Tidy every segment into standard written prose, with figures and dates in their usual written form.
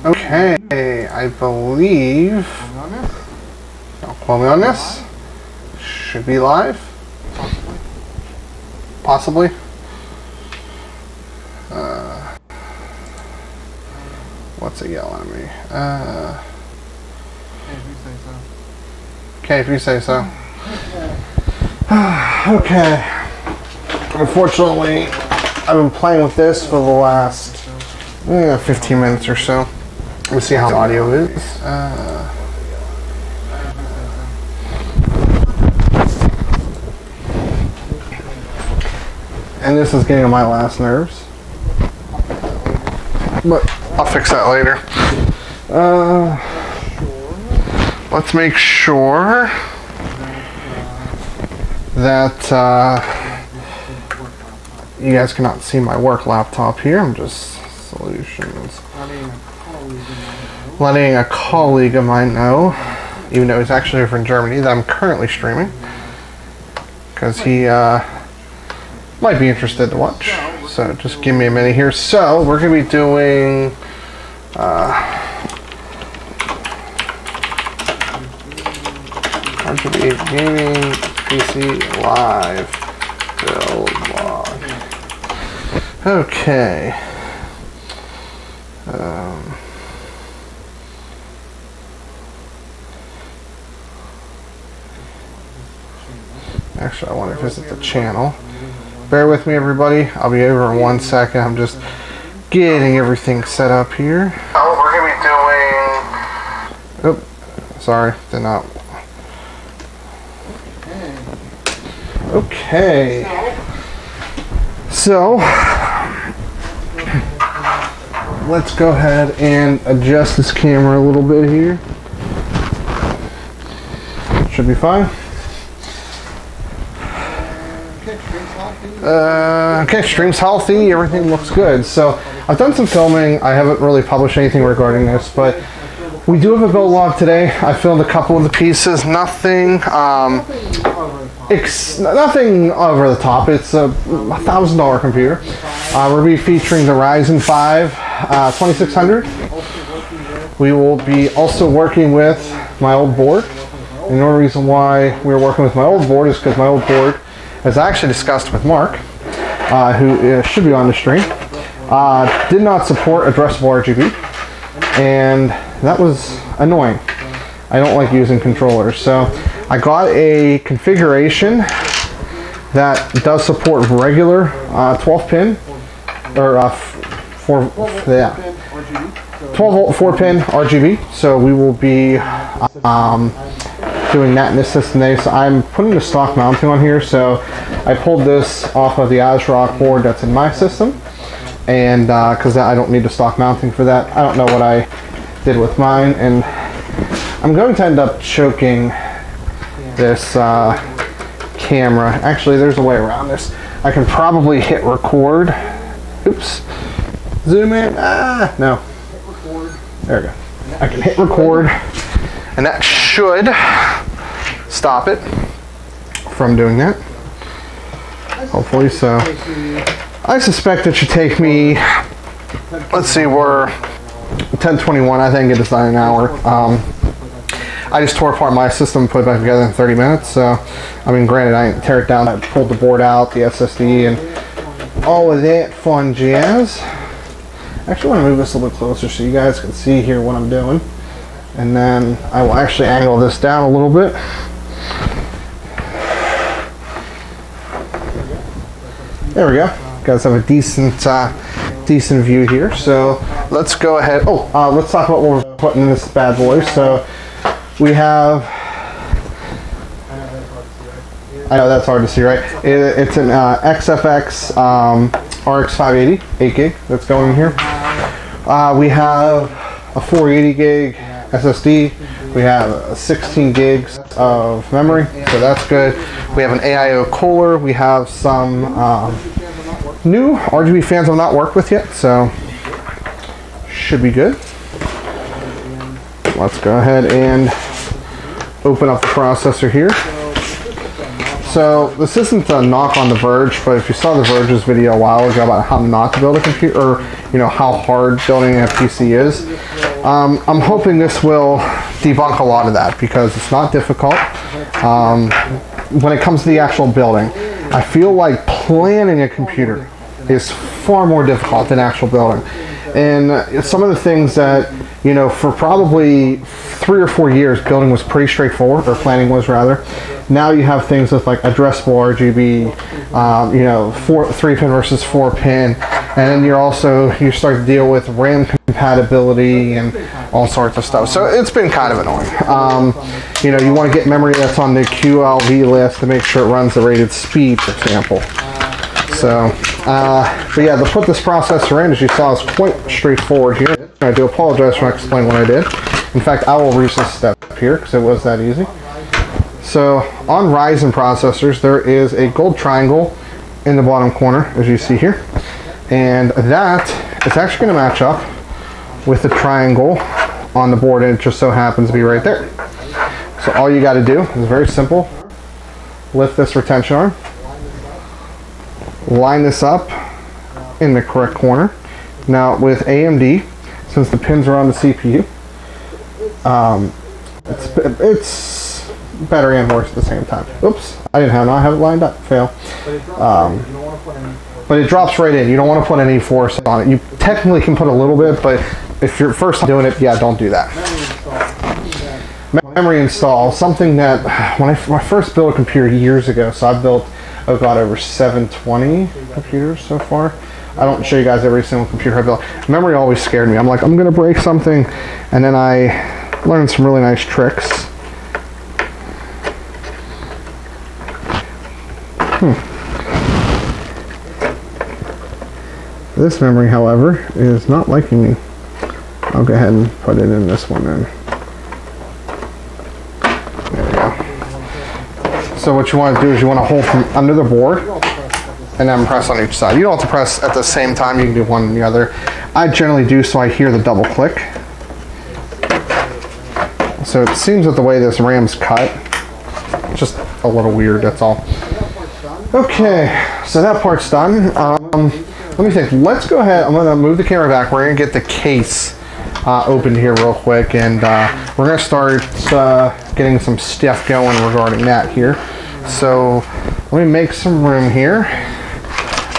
Okay, I believe. Don't quote me on this. Should be live. Possibly. What's it yelling at me? Okay, if you say so. Okay. Unfortunately, I've been playing with this for the last 15 minutes or so. Let's see how the audio is. And this is getting on my last nerves. But I'll fix that later. Let's make sure that you guys cannot see my work laptop here. I'm just solutions. Letting a colleague of mine know, even though he's actually over in Germany, that I'm currently streaming. Because he might be interested to watch. So just give me a minute here. So we're going to be doing RGB gaming PC live build log. Okay. Actually, I want to visit the channel. Bear with me, everybody. I'll be over in 1 second. I'm just getting everything set up here. Oh, we're going to be doing... Oh, sorry. Did not... Okay. So, let's go ahead and adjust this camera a little bit here. Should be fine. Okay, stream's healthy, everything looks good. So I've done some filming. I haven't really published anything regarding this, but we do have a build log today. I filmed a couple of the pieces. Nothing nothing over the top. It's a $1,000 computer. We'll be featuring the Ryzen 5 2600. We will be also working with my old board. And the only reason why we're working with my old board is because my old board, as I actually discussed with Mark, who should be on the stream, did not support addressable RGB, and that was annoying. I don't like using controllers, so I got a configuration that does support regular 12-pin, or 12-volt 4-pin RGB, so we will be doing that in this system today. So I'm putting the stock mounting on here, so I pulled this off of the ASus board that's in my system, and because I don't need the stock mounting for that. I don't know what I did with mine, and I'm going to end up choking this camera. Actually, there's a way around this. I can probably hit record. Oops. Zoom in. No. There we go. I can hit record, and that should stop it from doing that. Hopefully so. I suspect it should take me, let's see, we're 10:21. I think it is done in an hour. I just tore apart my system and put it back together in 30 minutes. So, I mean, granted, I didn't tear it down. I pulled the board out, the SSD, and all of that fun jazz. I actually want to move this a little bit closer so you guys can see here what I'm doing. And then I will actually angle this down a little bit. There we go. You guys have a decent view here. So let's go ahead. Let's talk about what we're putting in this bad boy. So we have, I know that's hard to see, right? It's an XFX RX 580, 8 gig that's going in here. We have a 480 gig SSD. We have 16 gigs of memory, so that's good. We have an AIO cooler. We have some new RGB fans I've not worked with yet, so should be good. Let's go ahead and open up the processor here. So this isn't a knock on The Verge, but if you saw The Verge's video a while ago about how not to build a computer, or how hard building a PC is, I'm hoping this will debunk a lot of that, because it's not difficult. When it comes to the actual building, I feel like planning a computer is far more difficult than actual building. And some of the things that, for probably 3 or 4 years, building was pretty straightforward, or planning was rather. Now you have things with like addressable RGB, 3-pin versus 4-pin, and then you start to deal with RAM compatibility and all sorts of stuff. So it's been kind of annoying. You want to get memory that's on the QLV list to make sure it runs the rated speed, for example. So, but yeah, to put this processor in, as you saw, is quite straightforward here. I do apologize for not explaining what I did. In fact, I will use this step here because it was that easy. So, on Ryzen processors, there is a gold triangle in the bottom corner, as you see here. And that is actually going to match up with the triangle on the board, and it just so happens to be right there. So all you got to do is very simple. Lift this retention arm. Line this up in the correct corner. Now with AMD, since the pins are on the CPU, it's better and worse at the same time. Oops, I didn't have it lined up. Fail. But it drops right in. You don't want to put any force on it. You technically can put a little bit, but if you're first doing it, yeah, don't do that. Memory install, something that when I first built a computer years ago, so I've built, oh god, over 720 computers so far. I don't show you guys every single computer I built. Memory always scared me. I'm like, I'm going to break something, and then I learned some really nice tricks. This memory, however, is not liking me. I'll go ahead and put it in this one then. There we go. So what you want to do is you want to hold from under the board and then press on each side. You don't have to press at the same time. You can do one and the other. I generally do so I hear the double click. So it seems that the way this RAM's cut, just a little weird, that's all. Okay, so that part's done. Let me think. Let's go ahead. I'm going to move the camera back. We're going to get the case opened here real quick, and we're going to start getting some stuff going regarding that here. So let me make some room here.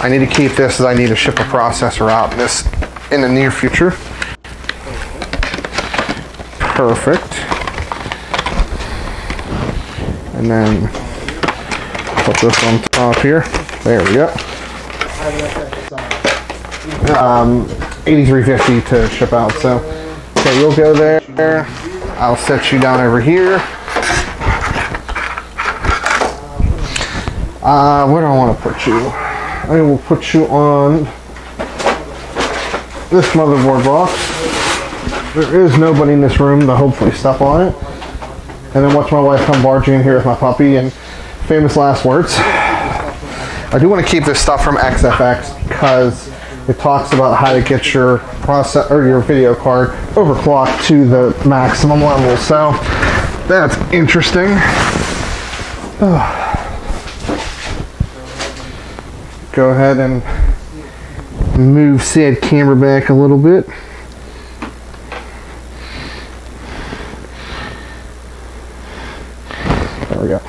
I need to keep this as I need to ship a processor out in the near future. Perfect. And then put this on top here. There we go. 8350 to ship out. So okay, you'll go there. I'll set you down over here. Where do I want to put you? I will put you on this motherboard box. There is nobody in this room to hopefully step on it. And then watch my wife come barging in here with my puppy and famous last words. I do want to keep this stuff from XFX because it talks about how to get your your video card overclocked to the maximum level. So that's interesting. Go ahead and move said camera back a little bit. There we go.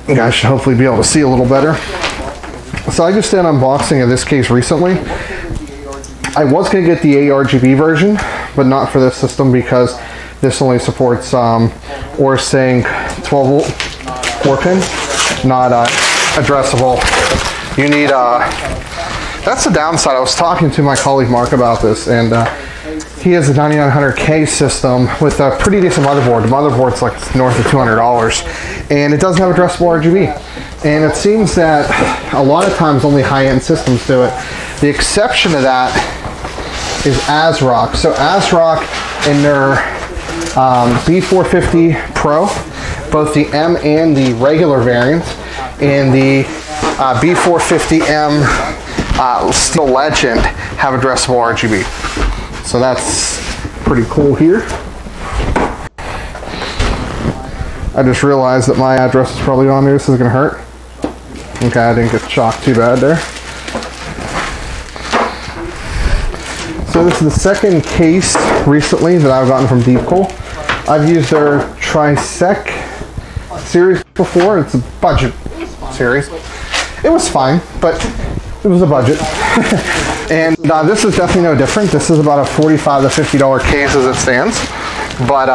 You guys should hopefully be able to see a little better. So I just did an unboxing of this case recently. I was going to get the RGB version, but not for this system because this only supports or saying 12 volt 4-pin, not addressable. You need that's the downside. I was talking to my colleague Mark about this, and he has a 9900K system with a pretty decent motherboard. The motherboard's like north of $200, and it doesn't have addressable RGB. And it seems that a lot of times only high-end systems do it. The exception to that is ASRock. So ASRock in their B450 Pro, both the M and the regular variant, and the B450M Steel Legend have addressable RGB. So that's pretty cool here. I just realized that my address is probably on there. This is gonna hurt. Okay, I didn't get shocked too bad there. So this is the second case recently that I've gotten from Deepcool. I've used their Trisec series before. It's a budget series. It was fine, but it was a budget. And this is definitely no different. This is about a $45 to $50 case as it stands. But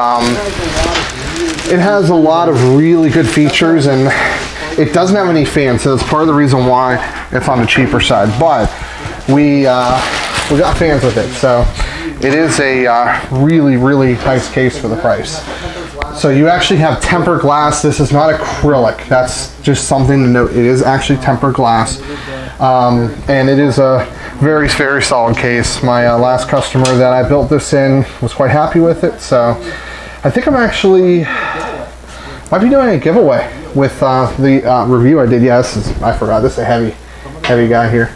it has a lot of really good features, and it doesn't have any fans, so that's part of the reason why it's on the cheaper side. But we got fans with it, so it is a really, really nice case for the price. So you actually have tempered glass. This is not acrylic. That's just something to note. It is actually tempered glass, and it is a very, very solid case. My last customer that I built this in was quite happy with it, so I think I'm actually might be doing a giveaway with the review I did. Yes, I forgot. This is a heavy guy here.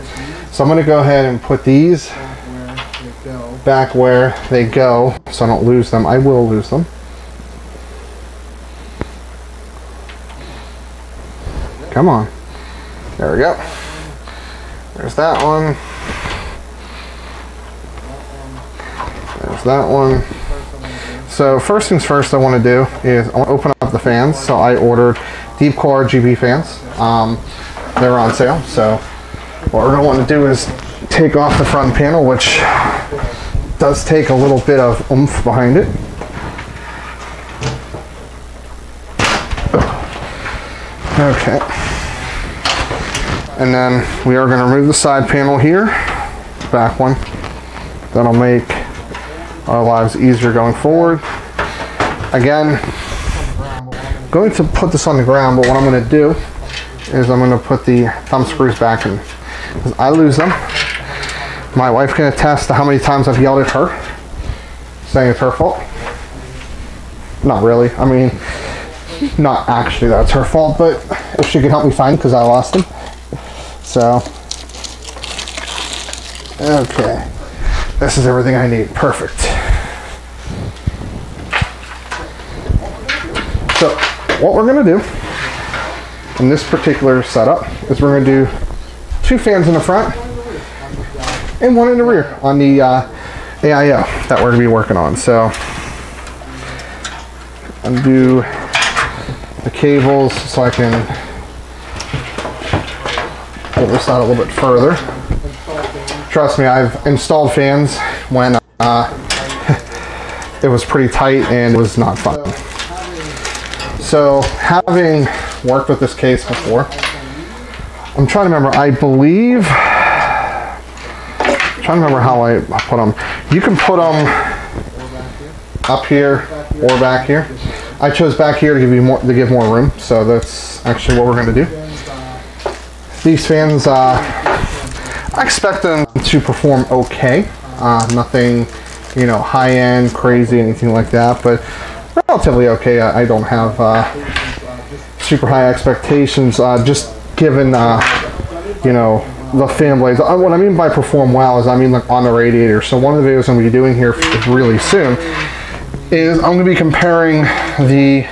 So I'm going to go ahead and put these back where they go so I don't lose them. I will lose them. Come on. There we go. There's that one. There's that one. So first things first I want to do is I want to open up the fans. So I ordered Deepcool RGB fans. They're on sale. So what we're going to want to do is take off the front panel, which does take a little bit of oomph behind it. Okay. And then we are going to remove the side panel here, back one. That'll make our lives easier going forward. Again, I'm going to put this on the ground, but what I'm going to do is I'm going to put the thumb screws back in, because I lose them. My wife can attest to how many times I've yelled at her, saying it's her fault. Not really. I mean, not actually that's her fault, but if she could help me find, because I lost them. So, okay. This is everything I need. Perfect. So, what we're going to do in this particular setup is we're going to do 2 fans in the front and 1 in the rear on the AIO that we're going to be working on. So, undo the cables so I can pull this out a little bit further. Trust me, I've installed fans when it was pretty tight and it was not fun. So, having worked with this case before, I'm trying to remember, I'm trying to remember how I put them. You can put them up here or back here. I chose back here to give more room, so that's actually what we're going to do. These fans, I expect them to perform okay. Nothing, you know, high-end, crazy, anything like that, but relatively okay. I don't have super high expectations, just given, you know, the fan blades. What I mean by perform well is I mean like on the radiator. So one of the videos I'm going to be doing here really soon is I'm going to be comparing the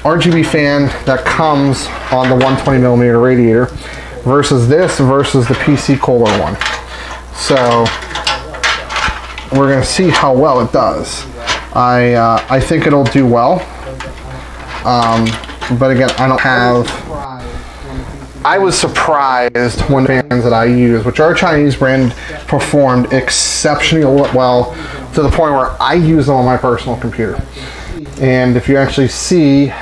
RGB fan that comes on the 120mm radiator versus this versus the PC Kohler one. So we're going to see how well it does. I think it'll do well, but again, I don't have. I was surprised when the fans that I use, which are a Chinese brand, performed exceptionally well to the point where I use them on my personal computer. And if you actually see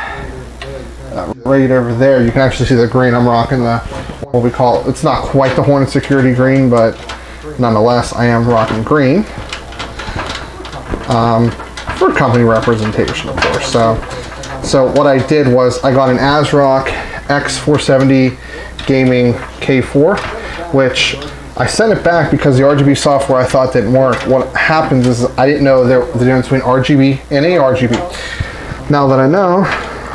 right over there, you can actually see the green. I'm rocking the, what we call, it's not quite the Hornet Security green, but nonetheless, I am rocking green. For company representation, of course. So what I did was I got an ASRock X470 Gaming K4, which I sent it back because the RGB software I thought didn't work. What happens is I didn't know the difference between RGB and ARGB. Now that I know,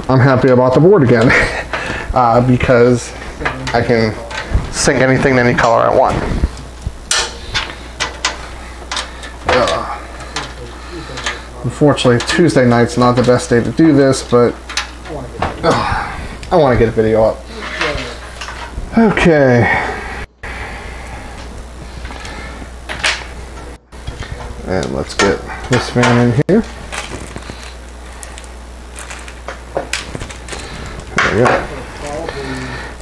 I'm happy about the board again because I can sync anything to any color I want. Unfortunately, Tuesday night's not the best day to do this, but I want to get a video up. Okay. And let's get this fan in here. There we go.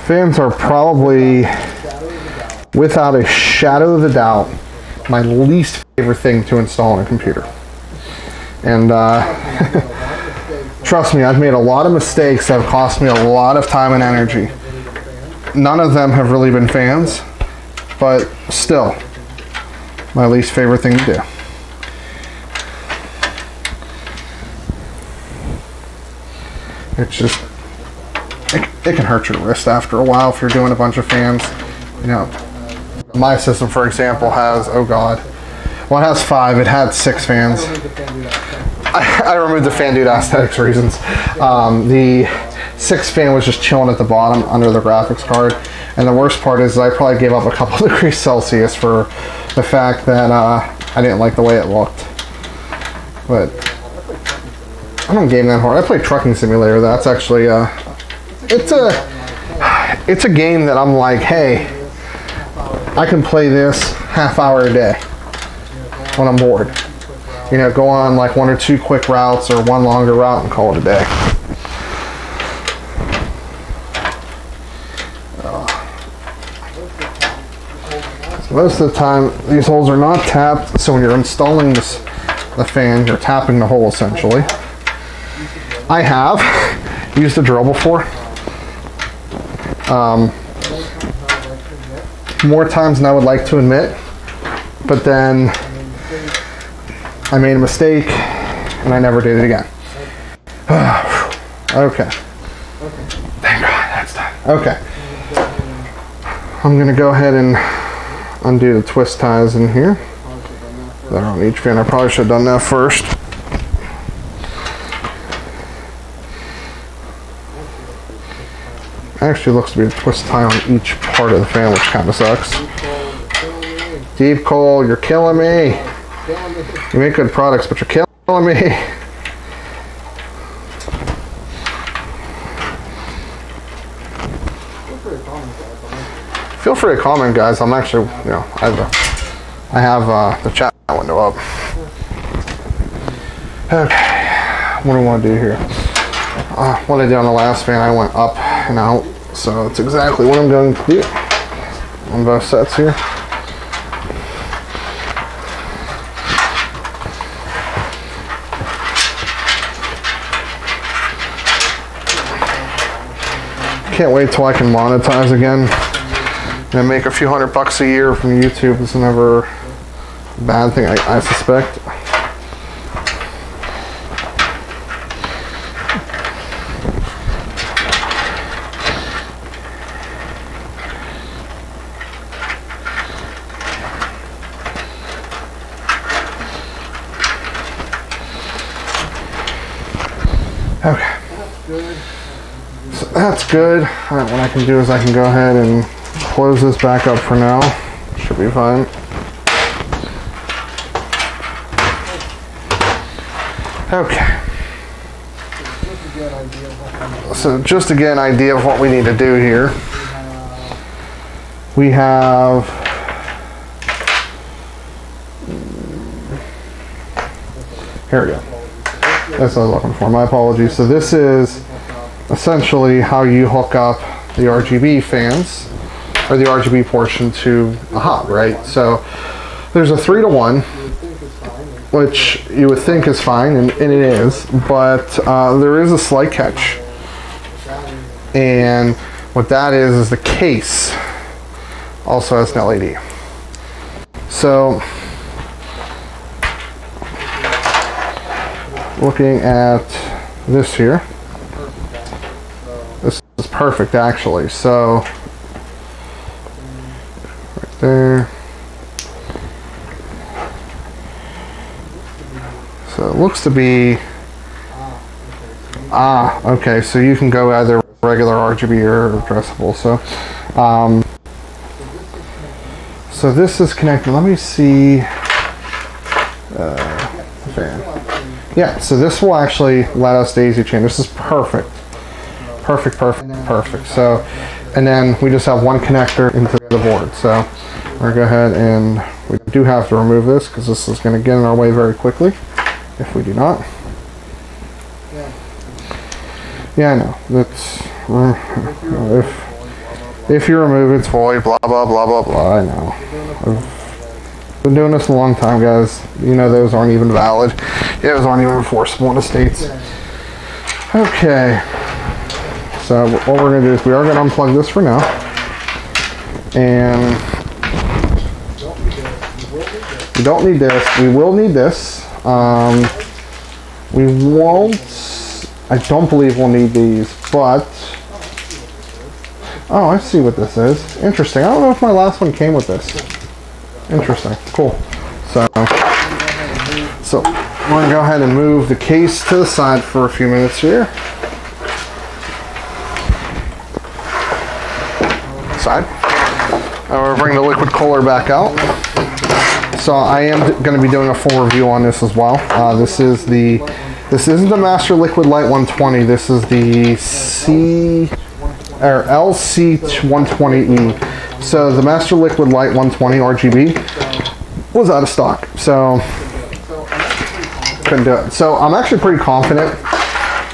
Fans are probably, without a shadow of a doubt, my least favorite thing to install on a computer. And trust me, I've made a lot of mistakes that have cost me a lot of time and energy. None of them have really been fans, but still, my least favorite thing to do. It's just, it can hurt your wrist after a while if you're doing a bunch of fans. You know, my system, for example, has, oh god, well, it has 5. It had 6 fans. I removed the fan due to aesthetics reasons. The 6th fan was just chilling at the bottom under the graphics card. And the worst part is I probably gave up a couple of degrees Celsius for the fact that I didn't like the way it looked. But I don't game that hard. I play Trucking Simulator. That's actually it's a game that I'm like, hey, I can play this half-hour a day when I'm bored. You know, go on like 1 or 2 quick routes or 1 longer route and call it a day. So most of the time, these holes are not tapped, so when you're installing the fan, you're tapping the hole essentially. I have used a drill before. More times than I would like to admit, but then I made a mistake and I never did it again. Okay. Thank God that's done. Okay. I'm going to go ahead and undo the twist ties in here that are on each fan. I probably should have done that first. Actually looks to be a twist tie on each part of the fan, which kind of sucks. Deep Cole, you're killing me. You make good products, but you're killing me. Feel free to comment, guys. I'm actually, you know, I have the chat window up. Okay, what do I want to do here? What I did on the last fan, I went up and out, so it's exactly what I'm going to do on both sets here. Can't wait till I can monetize again and make a few $100 a year from YouTube. It's never a bad thing, I suspect. Okay. So that's good. Alright, what I can do is I can go ahead and close this back up for now. Should be fine. Okay. So just to get an idea of what we need to do here, we have here we go. That's what I was looking for. My apologies. So this is essentially how you hook up the RGB fans, or the RGB portion, to a hub, right? So there's a 3-to-1, which you would think is fine, and it is, but there is a slight catch. And what that is the case also has an LED. So looking at this here, this is perfect actually. So right there. So it looks to be, okay, so you can go either regular RGB or addressable. So this is connected. Let me see the fan. Yeah, so this will actually let us daisy chain. This is perfect perfect, perfect, perfect. So, and then we just have one connector into the board. So we're gonna go ahead and we do have to remove this because this is gonna get in our way very quickly if we do not. Yeah, I know. That's if you remove it's void, blah blah blah blah blah. I know. I've been doing this a long time, guys. You know those aren't even valid. Yeah, those aren't even enforceable in the States. Okay. So what we're gonna do is we are gonna unplug this for now, and we don't need this. We will need this. We won't. I don't believe we'll need these, but oh, I see what this is. Interesting. I don't know if my last one came with this. Interesting. Cool. So we're gonna go ahead and move the case to the side for a few minutes here. Side. And we'll bring the liquid cooler back out. So I am going to be doing a full review on this as well. This isn't the Master Liquid Light 120. This is the LC120E. So the Master Liquid Light 120 RGB was out of stock. So couldn't do it. So I'm actually pretty confident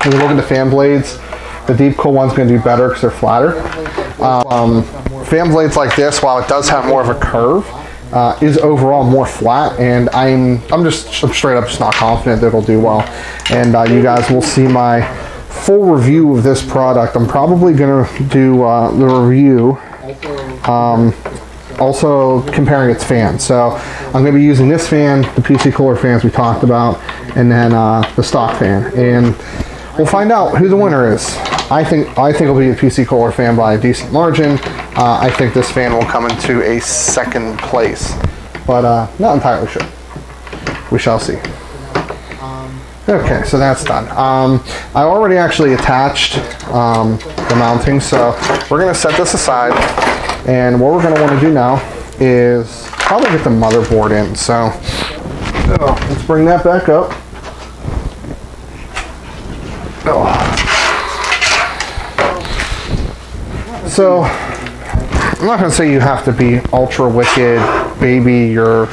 when you look at the fan blades, the deep cool one's going to do better because they're flatter. Fan blades like this, while it does have more of a curve, is overall more flat, and I'm straight up just not confident that it'll do well. And you guys will see my full review of this product. I'm probably going to do the review also comparing its fans. So I'm going to be using this fan, the PC cooler fans we talked about, and then the stock fan, and we'll find out who the winner is. I think it'll be a PC cooler fan by a decent margin. I think this fan will come into a second place, but not entirely sure. We shall see. Okay, so that's done. I already actually attached the mounting, so we're going to set this aside, and what we're going to want to do now is probably get the motherboard in. So let's bring that back up. So I'm not going to say you have to be ultra wicked, baby your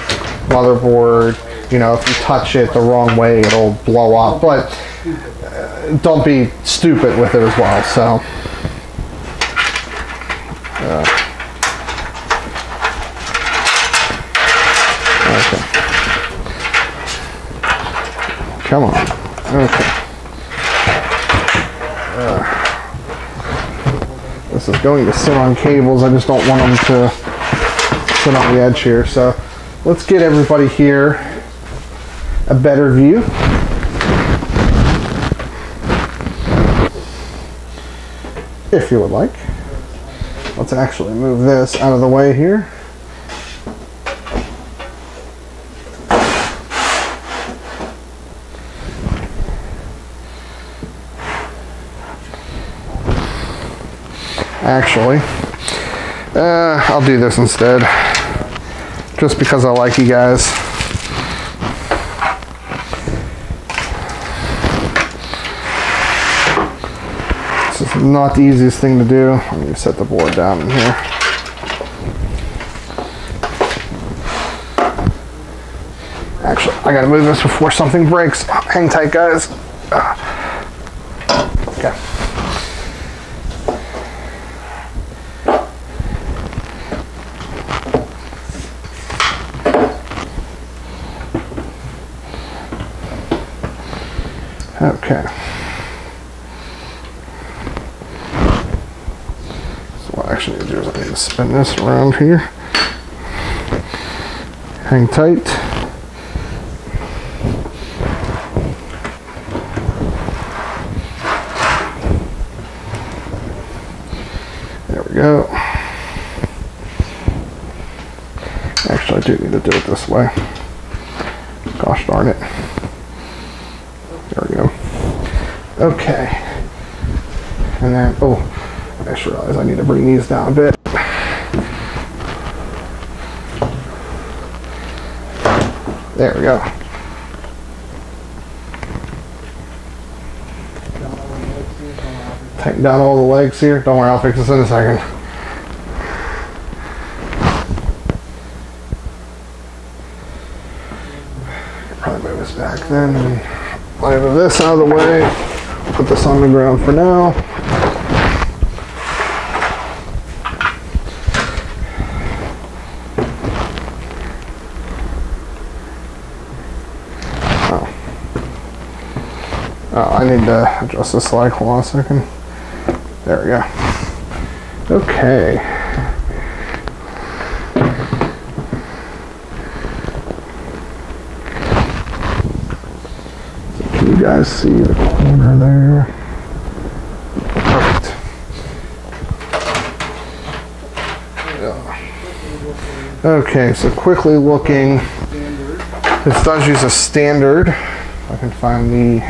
motherboard. You know, if you touch it the wrong way, it'll blow up. But don't be stupid with it as well. So okay, come on. Okay. This is going to sit on cables. I just don't want them to sit on the edge here. So let's get everybody here a better view. If you would like. Let's actually move this out of the way here. Actually, I'll do this instead, just because I like you guys. This is not the easiest thing to do. Let me set the board down in here. Actually, I gotta move this before something breaks. Hang tight, guys. Okay. Okay. So what I actually need to do is I need to spin this around here. Hang tight. There we go. Actually, I do need to do it this way. Gosh darn it. There we go. Okay. And then, oh, I just realized I need to bring these down a bit. There we go. Tighten down all the legs here. Don't worry, I'll fix this in a second. Probably move this back then and move this out of the way. Put this on the ground for now. Oh, I need to adjust this slide. Hold on a second. There we go. Okay. Can you guys see the corner there? Perfect. Okay, so quickly looking, this does use a standard. If I can find the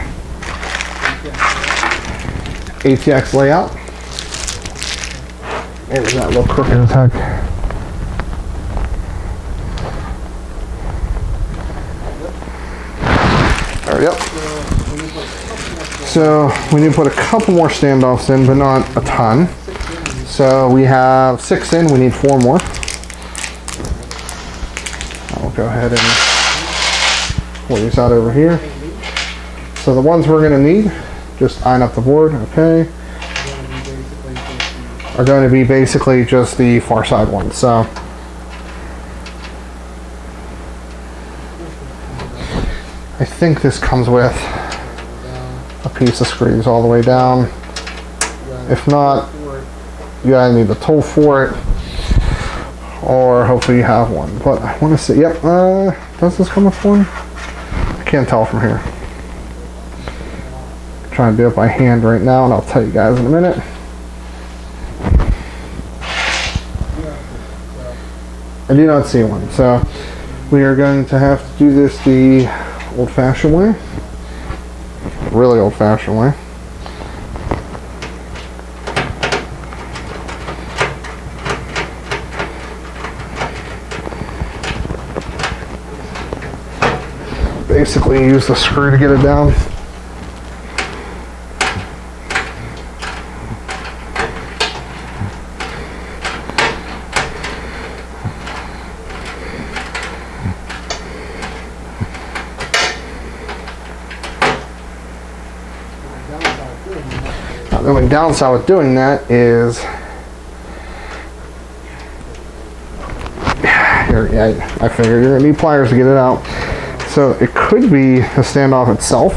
ATX layout. And does that look crooked as heck? There we go. So we need to put a couple more standoffs in, but not a ton. So we have 6 in, we need 4 more. I'll go ahead and pull these out over here. So the ones we're going to need, just iron up the board, okay, are going to be basically just the far side ones. So I think this comes with a piece of screws all the way down. If not, you either need a tool for it, or hopefully you have one. But I want to see, yep, does this come with one? I can't tell from here. I'm trying to do it by hand right now, and I'll tell you guys in a minute. I do not see one, so we are going to have to do this the old-fashioned way, really old-fashioned way. Basically use the screw to get it down. The only downside with doing that is here, yeah, I figured you're gonna need pliers to get it out. So it could be the standoff itself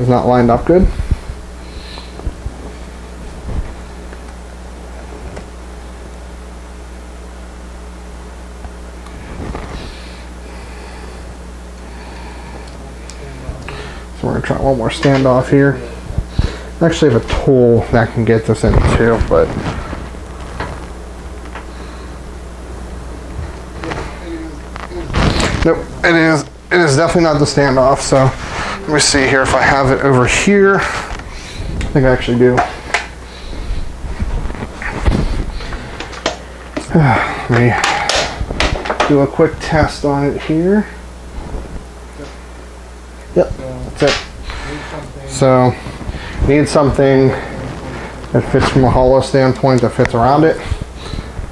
is not lined up good. So we're gonna try one more standoff here. I actually have a tool that can get this in too, but nope, it is definitely not the standoff. So let me see here if I have it over here. I think I actually do. Let me do a quick test on it here. Yep, that's it. So need something that fits from a hollow standpoint, that fits around it.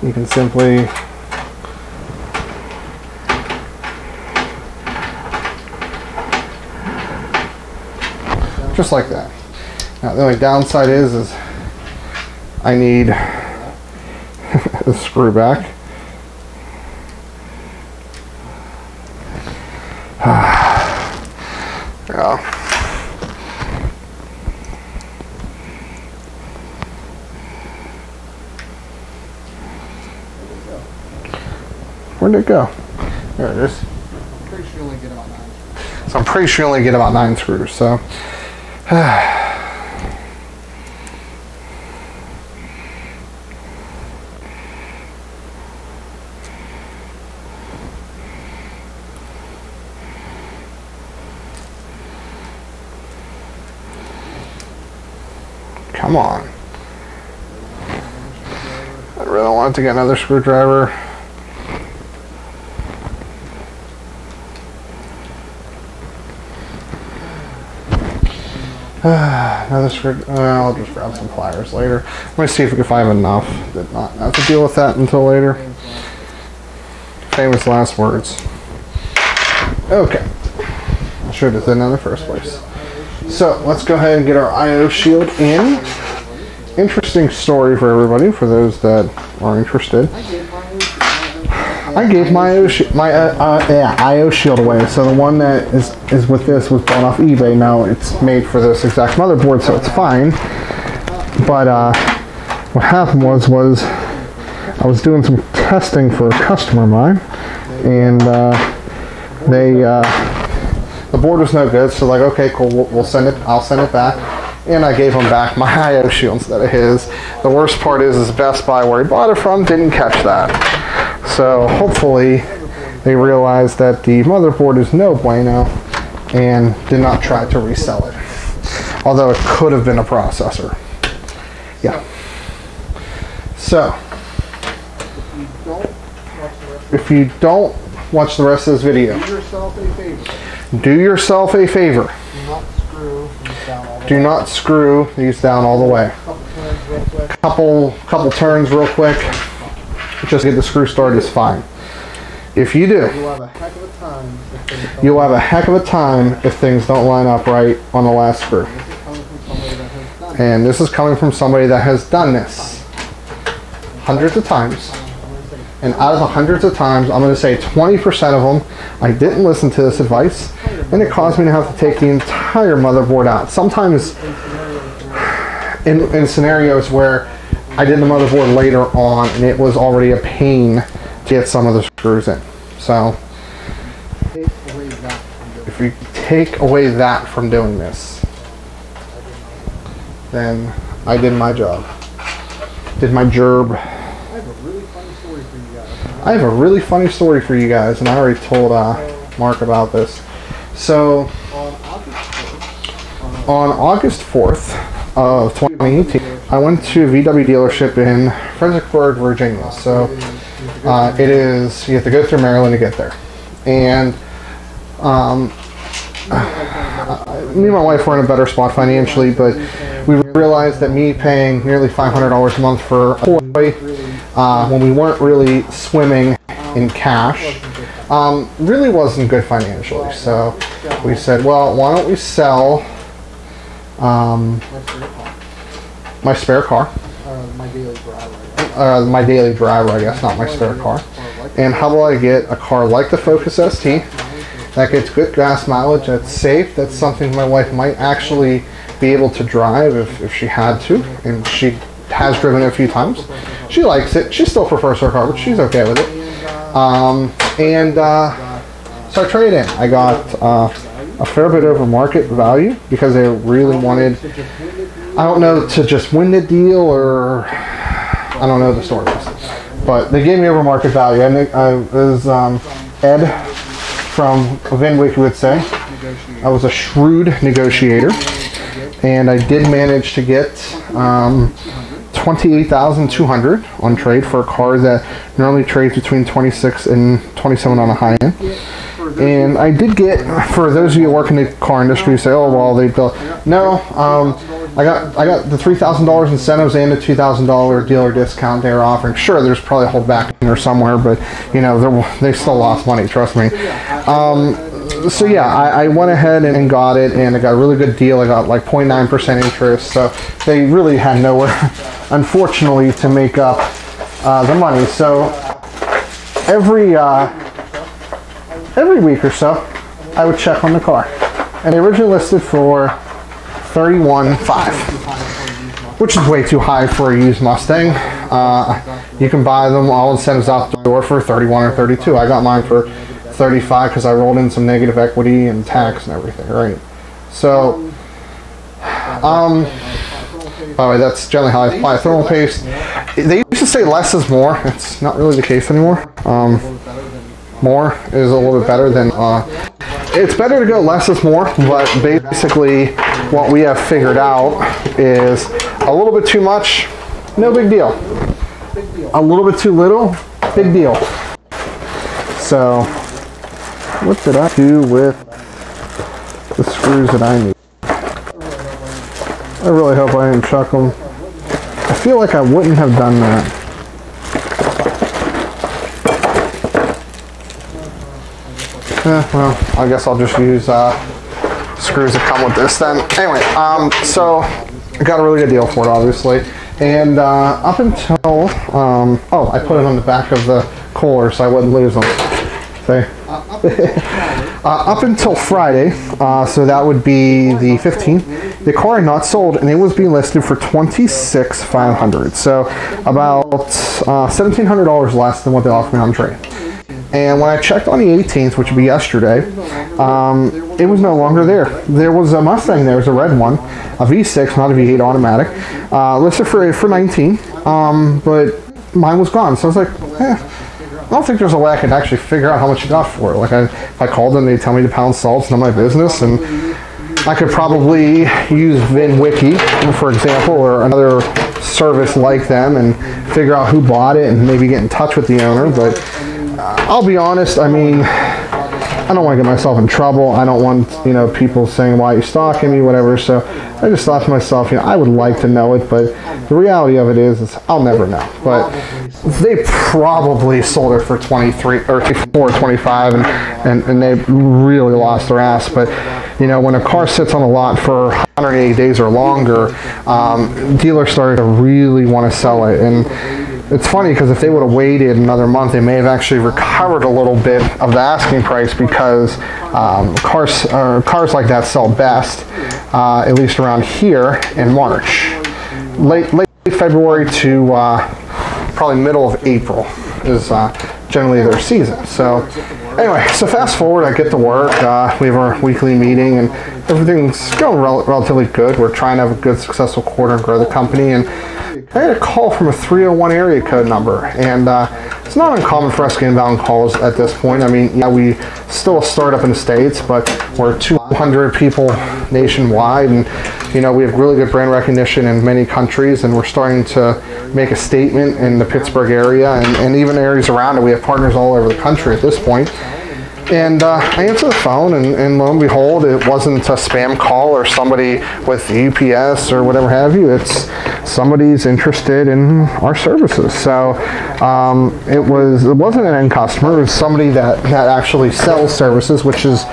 You can simply just like that. Now the only downside is I need the screw back. Yeah. Where'd it go? There it is. I'm pretty sure you only get about 9. So I'm pretty sure you only get about 9 screws. So come on. I really want to get another screwdriver. Another screw. I'll just grab some pliers later. Let me see if I have enough. Did not have to deal with that until later. Famous last words. Okay. I should have done that in the first place. So let's go ahead and get our I/O shield in. Interesting story for everybody, for those that are interested. I gave my I/O shield away. So the one that is with this was bought off eBay. Now it's made for this exact motherboard, so it's fine. But what happened was I was doing some testing for a customer of mine, and the board was no good. So like, okay, cool, we'll send it. I'll send it back. And I gave him back my I/O shield instead of his. The worst part is Best Buy, where he bought it from, didn't catch that. So hopefully they realized that the motherboard is no bueno and did not try to resell it. Although it could have been a processor. Yeah. So, if you don't watch the rest of this video, do yourself a favor. Do not screw these down all the way. Couple turns real quick. Just get the screw started is fine. If you do, you'll have a heck of a time if things don't line up right on the last screw. And this is coming from somebody that has done this hundreds of times. And out of the hundreds of times, I'm going to say 20% of them, I didn't listen to this advice, and it caused me to have to take the entire motherboard out. Sometimes in scenarios where I did the motherboard later on, and it was already a pain to get some of the screws in. So, if you take away that from doing this, then I did my job. Did my gerb. I have a really funny story for you guys, and I already told Mark about this. So, on August 4th of 2018, I went to a VW dealership in Fredericksburg, Virginia. So, it is, you have to go through Maryland to get there. And me and my wife were in a better spot financially, but we realized that me paying nearly $500 a month for a toy when we weren't really swimming in cash really wasn't good financially. So we said, well, why don't we sell my spare car, my daily driver, I guess, not my spare car, and how about I get a car like the Focus ST that gets good gas mileage, that's safe, that's something my wife might actually be able to drive if she had to, and she has driven it a few times. She likes it. She still prefers her car, but she's okay with it. So I traded in. I got a fair bit over market value because they really wanted, I don't know, to just win the deal, or I don't know the story, but they gave me over market value. And it was Ed from VinWiki would say I was a shrewd negotiator, and I did manage to get $28,200 on trade for a car that normally trades between 26 and 27 on the high end. And I did get, for those of you who work in the car industry, say, oh well, they built. No, I got the $3,000 incentives and the $2,000 dealer discount they were offering. Sure, there's probably a holdback in there somewhere, but you know they still lost money. Trust me. So yeah, I went ahead and got it, and I got a really good deal. I got like 0.9% interest, so they really had nowhere, unfortunately, to make up the money. So every week or so, I would check on the car, and they originally listed for $31,500, which is way too high for a used Mustang. You can buy them, all incentives out the door, for $31 or $32. I got mine for $35 because I rolled in some negative equity and tax and everything, right? So, by the way, that's generally how I apply thermal paste. They used to say less is more. It's not really the case anymore. More is a little bit better than, it's better to go less is more, but basically what we have figured out is a little bit too much, no big deal. A little bit too little, big deal. So, what did I do with the screws that I need? I really hope I didn't chuck them. I feel like I wouldn't have done that. Well, I guess I'll just use screws that come with this then. Anyway, so I got a really good deal for it, obviously. And up until, oh, I put it on the back of the cooler so I wouldn't lose them. See? Up until Friday, so that would be the 15th, the car had not sold and it was being listed for $26,500. So about $1,700 less than what they offered me on trade. And when I checked on the 18th, which would be yesterday, it was no longer there. There was a Mustang there, it was a red one, a V6, not a V8 automatic, listed for 19, but mine was gone. So I was like, I don't think there's a way I could actually figure out how much you got for it. Like if I called them, they'd tell me to pound salt, it's not my business, and I could probably use VinWiki, for example, or another service like them and figure out who bought it and maybe get in touch with the owner, but I'll be honest, I mean, I don't want to get myself in trouble. I don't want, you know, people saying, why are you stalking me, whatever. So I just thought to myself, you know, I would like to know it, but the reality of it is I'll never know. But they probably sold it for 23 or 24, 25, and they really lost their ass. But, you know, when a car sits on a lot for 180 days or longer, dealers started to really want to sell it. And it's funny because if they would have waited another month, they may have actually recovered a little bit of the asking price, because cars like that sell best, at least around here, in March. Late February to probably middle of April is generally their season. So anyway, so fast forward, I get to work, we have our weekly meeting, and everything's going relatively good. We're trying to have a good, successful quarter and grow the company, and I had a call from a 301 area code number, and it's not uncommon for us to get inbound calls at this point. I mean, yeah, we still a startup in the States, but we're 200 people nationwide, and you know, we have really good brand recognition in many countries, and we're starting to make a statement in the Pittsburgh area and even areas around it. We have partners all over the country at this point. And I answer the phone, and lo and behold, it wasn't a spam call or somebody with UPS or whatever have you. It's somebody's interested in our services. So it wasn't an end customer. It was somebody that actually sells services, which is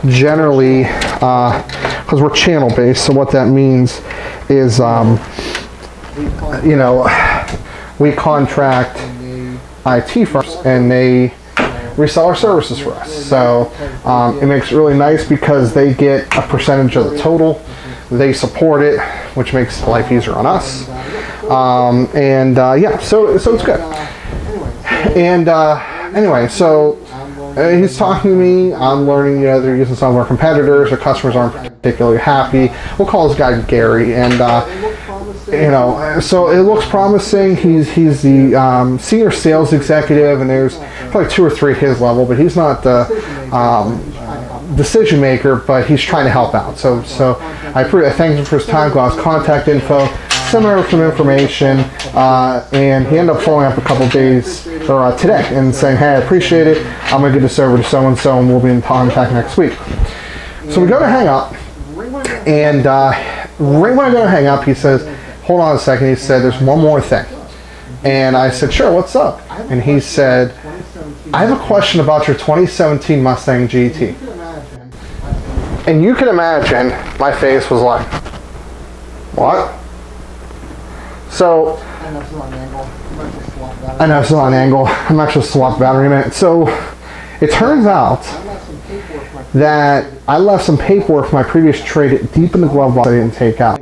generally, because we're channel based. So what that means is, you know, we contract IT firms, and they resell our services for us. So it makes it really nice because they get a percentage of the total. They support it, which makes life easier on us. Yeah, so it's good. And anyway, so he's talking to me. I'm learning, you know, they're using some of our competitors. Our customers aren't particularly happy. We'll call this guy Gary, and you know, so it looks promising. He's the senior sales executive, and there's probably 2 or 3 at his level, but he's not the decision maker, but he's trying to help out. So I thank him for his time, got his contact info, sent over some information, and he ended up following up a couple days, or today, and saying, hey, I appreciate it, I'm going to get this over to so-and-so, and we'll be in contact next week. So we go to hang up, and right when I go to hang up, he says, hold on a second, he said, there's one more thing. And I said, sure, what's up? And he said, I have a question about your 2017 Mustang GT. And you can imagine, my face was like, what? So, I know it's not an angle. I'm actually swap battery in a minute. So, it turns out that I left some paperwork from my previous trade deep in the glove box I didn't take out.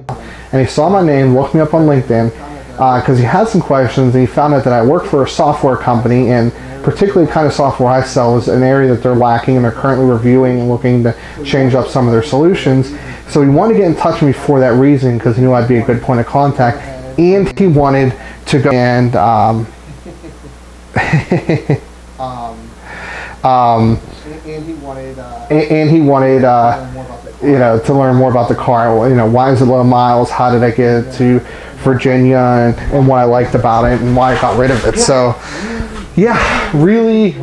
And he saw my name, looked me up on LinkedIn, because he had some questions, and he found out that I work for a software company, and particularly the kind of software I sell is an area that they're lacking, and they're currently reviewing and looking to change up some of their solutions. So he wanted to get in touch with me for that reason, because he knew I'd be a good point of contact, and he wanted to go and he wanted you know, to learn more about the car. You know, why is it low miles? How did I get it to Virginia, and what I liked about it, and why I got rid of it. So yeah, really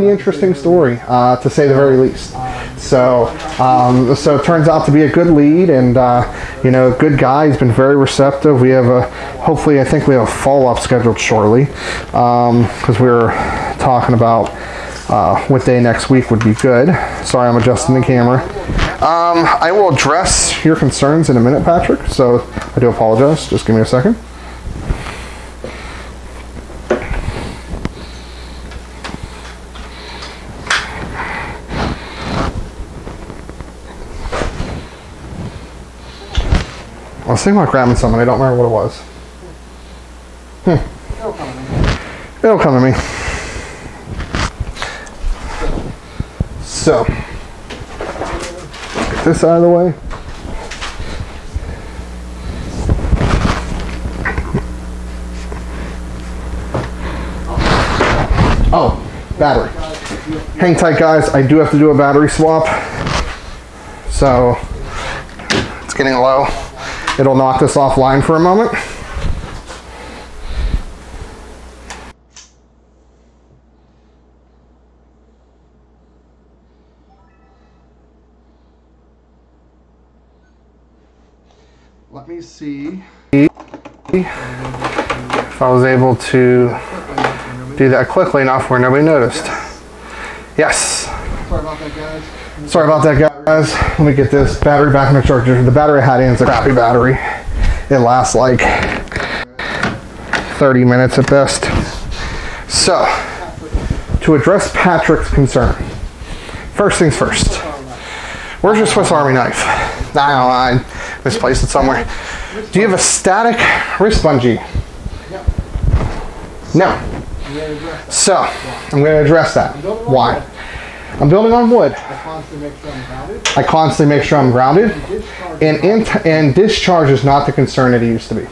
interesting story, to say the very least. So, so it turns out to be a good lead, and you know, good guy. He's been very receptive. We have hopefully, I think we have a follow-up scheduled shortly, because we were talking about what day next week would be good. Sorry, I'm adjusting the camera. I will address your concerns in a minute, Patrick. So I do apologize. Just give me a second. I was thinking about grabbing something. I don't remember what it was. It'll come to me. So, get this out of the way. Oh, battery. Hang tight, guys. I do have to do a battery swap. So, it's getting low. It'll knock this offline for a moment. Let me see if I was able to do that quickly enough where nobody noticed. Yes. Sorry about that, guys. Sorry about that, guys. Let me get this battery back in the charger. The battery I had in is a crappy battery. It lasts like 30 minutes at best. So, to address Patrick's concern, first things first. Where's your Swiss Army knife? I misplaced it somewhere. Do you have a static wrist bungee? No. So, I'm going to address that. Why? I'm building on wood. I constantly make sure I'm grounded. And discharge is not the concern that it used to be.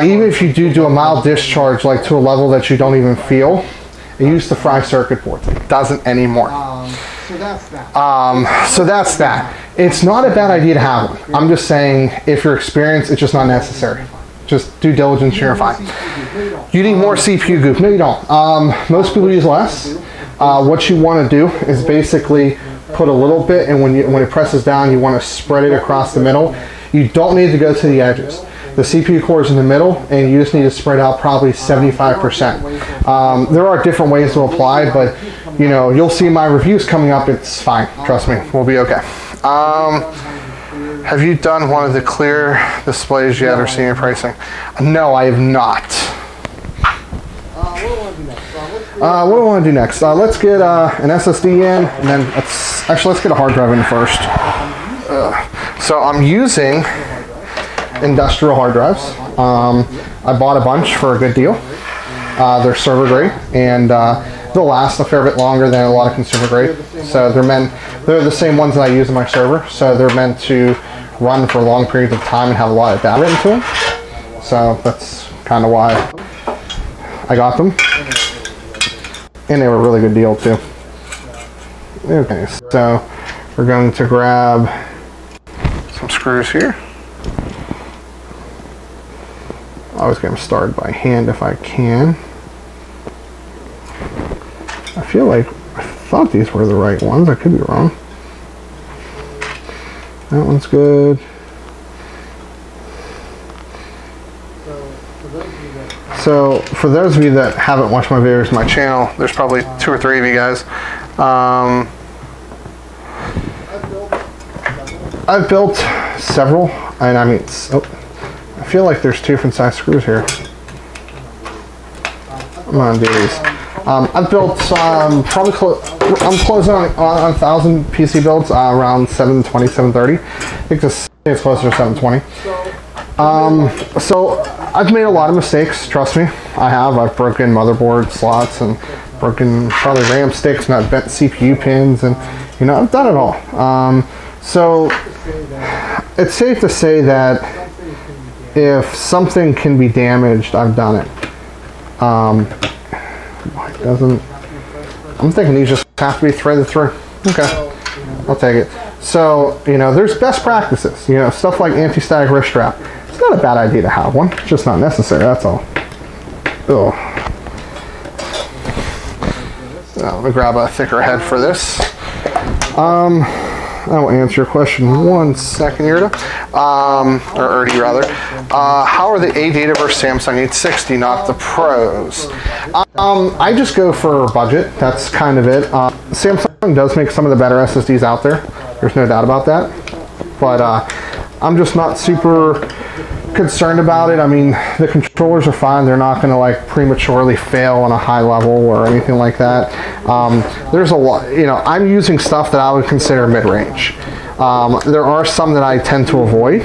Even if you do a mild discharge, like to a level that you don't even feel, it used to fry circuit boards. It doesn't anymore. So that's that. So that's that. It's not a bad idea to have one. I'm just saying, if you're experienced, it's just not necessary. Just due diligence, you're fine. You need more CPU goop. No, you don't. Most people use less. What you want to do is basically put a little bit, and when it presses down, you want to spread it across the middle. You don't need to go to the edges. The CPU core is in the middle, and you just need to spread out probably 75%. There are different ways to apply, but you know, you'll see my reviews coming up. It's fine. Trust me, we'll be okay. Have you done one of the clear displays yet or seen your pricing? No, I have not. What do I want to do next? Let's get an SSD in, and then let's get a hard drive in first. So I'm using industrial hard drives. I bought a bunch for a good deal. They're server grade, and they'll last a fair bit longer than a lot of consumer grade. So they're the same ones that I use in my server. So they're meant to run for long periods of time and have a lot of data into them. So that's kind of why I got them. And they were a really good deal too. Okay, so we're going to grab some screws here. I always get them started by hand if I can. I thought these were the right ones. I could be wrong. That one's good. So for those of you that haven't watched my videos on my channel, there's probably 2 or 3 of you guys. I've built several, and I mean, I feel like there's 2 different size screws here. I'm gonna do these. I've built probably I'm closing on 1,000 PC builds, around 720, 730. I think it's closer to 720. So I've made a lot of mistakes, trust me. I've broken motherboard slots and broken probably RAM sticks, and I've bent CPU pins, and you know, I've done it all. So it's safe to say that if something can be damaged, I've done it. Why doesn't? I'm thinking these just have to be threaded through. Okay, I'll take it. So, you know, there's best practices. You know, stuff like anti-static wrist strap. It's not a bad idea to have one. It's just not necessary, that's all. Ugh. Let me grab a thicker head for this. I will answer your question 1 second here, or Ernie rather. How are the ADATA versus Samsung 860, not the Pros? I just go for budget. That's kind of it. Samsung does make some of the better SSDs out there. There's no doubt about that. But I'm just not super concerned about it. I mean, the controllers are fine. They're not going to like prematurely fail on a high level or anything like that. There's a lot, you know, I'm using stuff that I would consider mid-range. There are some that I tend to avoid.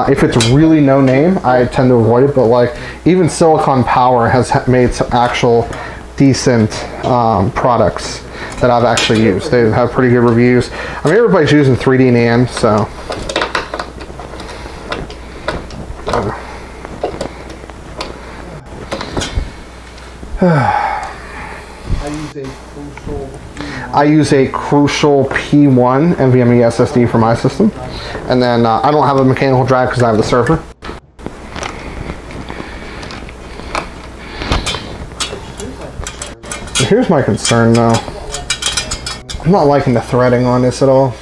If it's really no name, I tend to avoid it, but like even Silicon Power has made some actual decent products that I've actually used. They have pretty good reviews. I mean, everybody's using 3D NAND, so. I use a Crucial P1 NVMe SSD for my system, and then I don't have a mechanical drive because I have the server. Here's my concern though. I'm not liking the threading on this at all.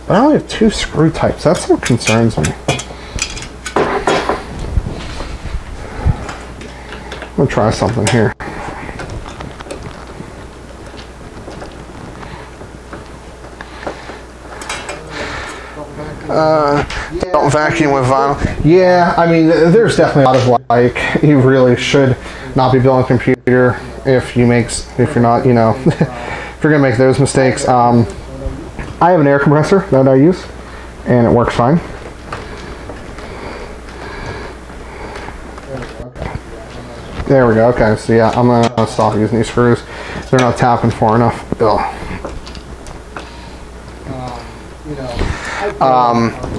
But I only have 2 screw types. That's what concerns me. I'm gonna try something here. Don't vacuum with vinyl. Yeah, I mean, there's definitely a lot of like, you really should not be building a computer if you're not, you know, if you're gonna make those mistakes. I have an air compressor that I use, and it works fine. There we go. Okay, so yeah, I'm gonna stop using these screws. They're not tapping far enough.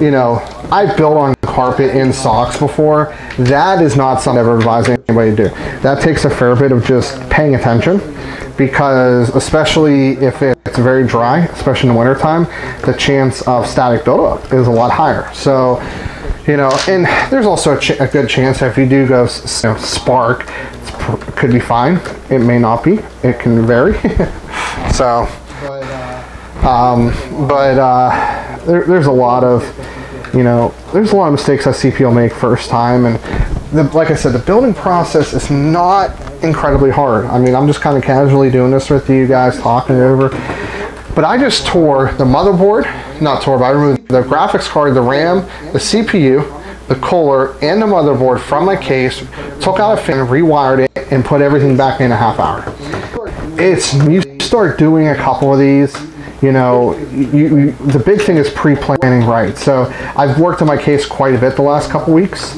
You know, I've built on carpet in socks before. That is not something I'd ever advise anybody to do. That takes a fair bit of just paying attention, because especially if it's very dry, especially in the wintertime, the chance of static buildup is a lot higher. So, you know, and there's also a good chance that if you do go spark, it could be fine. It may not be. It can vary. So, there's a lot of, you know, there's a lot of mistakes that CPU will make first time, and like I said, the building process is not incredibly hard. I mean, I'm just kind of casually doing this with you guys, talking it over. But I just tore the motherboard, not tore, but I removed the graphics card, the RAM, the CPU, the cooler, and the motherboard from my case, took out a fan, rewired it, and put everything back in a half hour. You start doing a couple of these, you know, the big thing is pre-planning right. So I've worked on my case quite a bit the last couple weeks,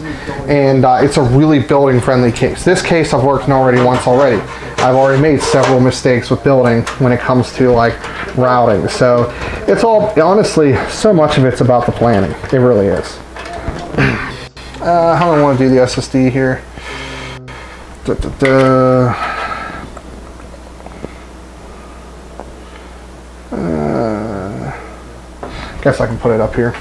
and it's a really building-friendly case. This case I've worked on already once already. I've already made several mistakes with building when it comes to like routing. So it's all, honestly, so much of it's about the planning. It really is. How do I want to do the SSD here? Guess I can put it up here.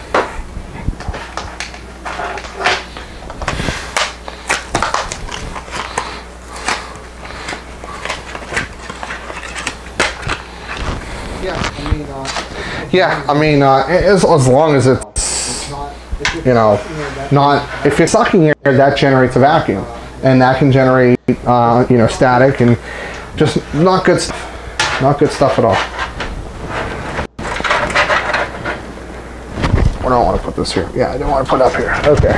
Yeah, I mean, as long as it's, you know, not, if it's sucking air, that generates a vacuum, and that can generate, you know, static, and just not good stuff at all. I don't want to put this here. Yeah, I don't want to put it up here. Okay.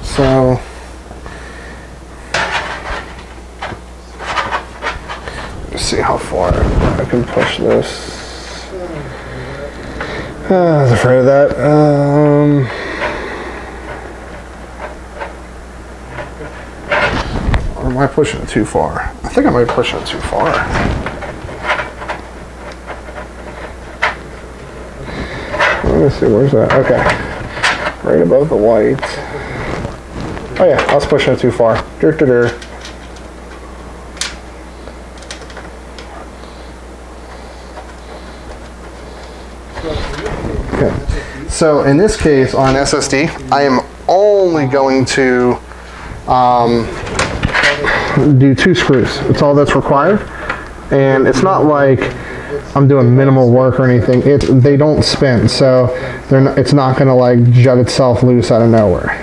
So, let's see how far I can push this. I was afraid of that. Or am I pushing it too far? I think I might be pushing it too far. Let's see, where's that? Okay. Right above the white. Oh yeah, I was pushing it too far. Okay. So in this case, on SSD, I am only going to do 2 screws. It's all that's required. And it's not like I'm doing minimal work or anything. They don't spin, so it's not going to like jut itself loose out of nowhere.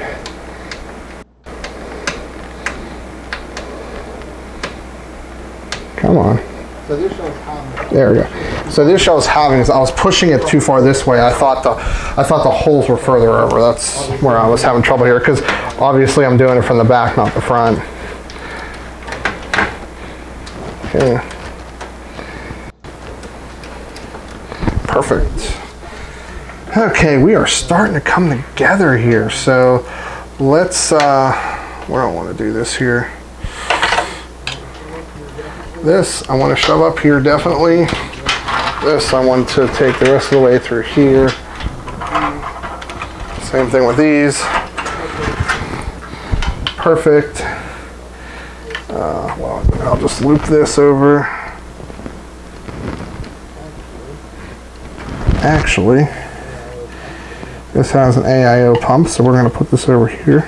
Come on. So this shows how. There we go. So this shows having. I was pushing it too far this way. I thought the holes were further over. That's where I was having trouble here, because obviously I'm doing it from the back, not the front. Okay. Perfect. Okay, we are starting to come together here. So let's. Where I want to do this here. This I want to shove up here definitely. This I want to take the rest of the way through here. Same thing with these. Perfect. Well, I'll just loop this over. Actually, this has an AIO pump, so we're going to put this over here.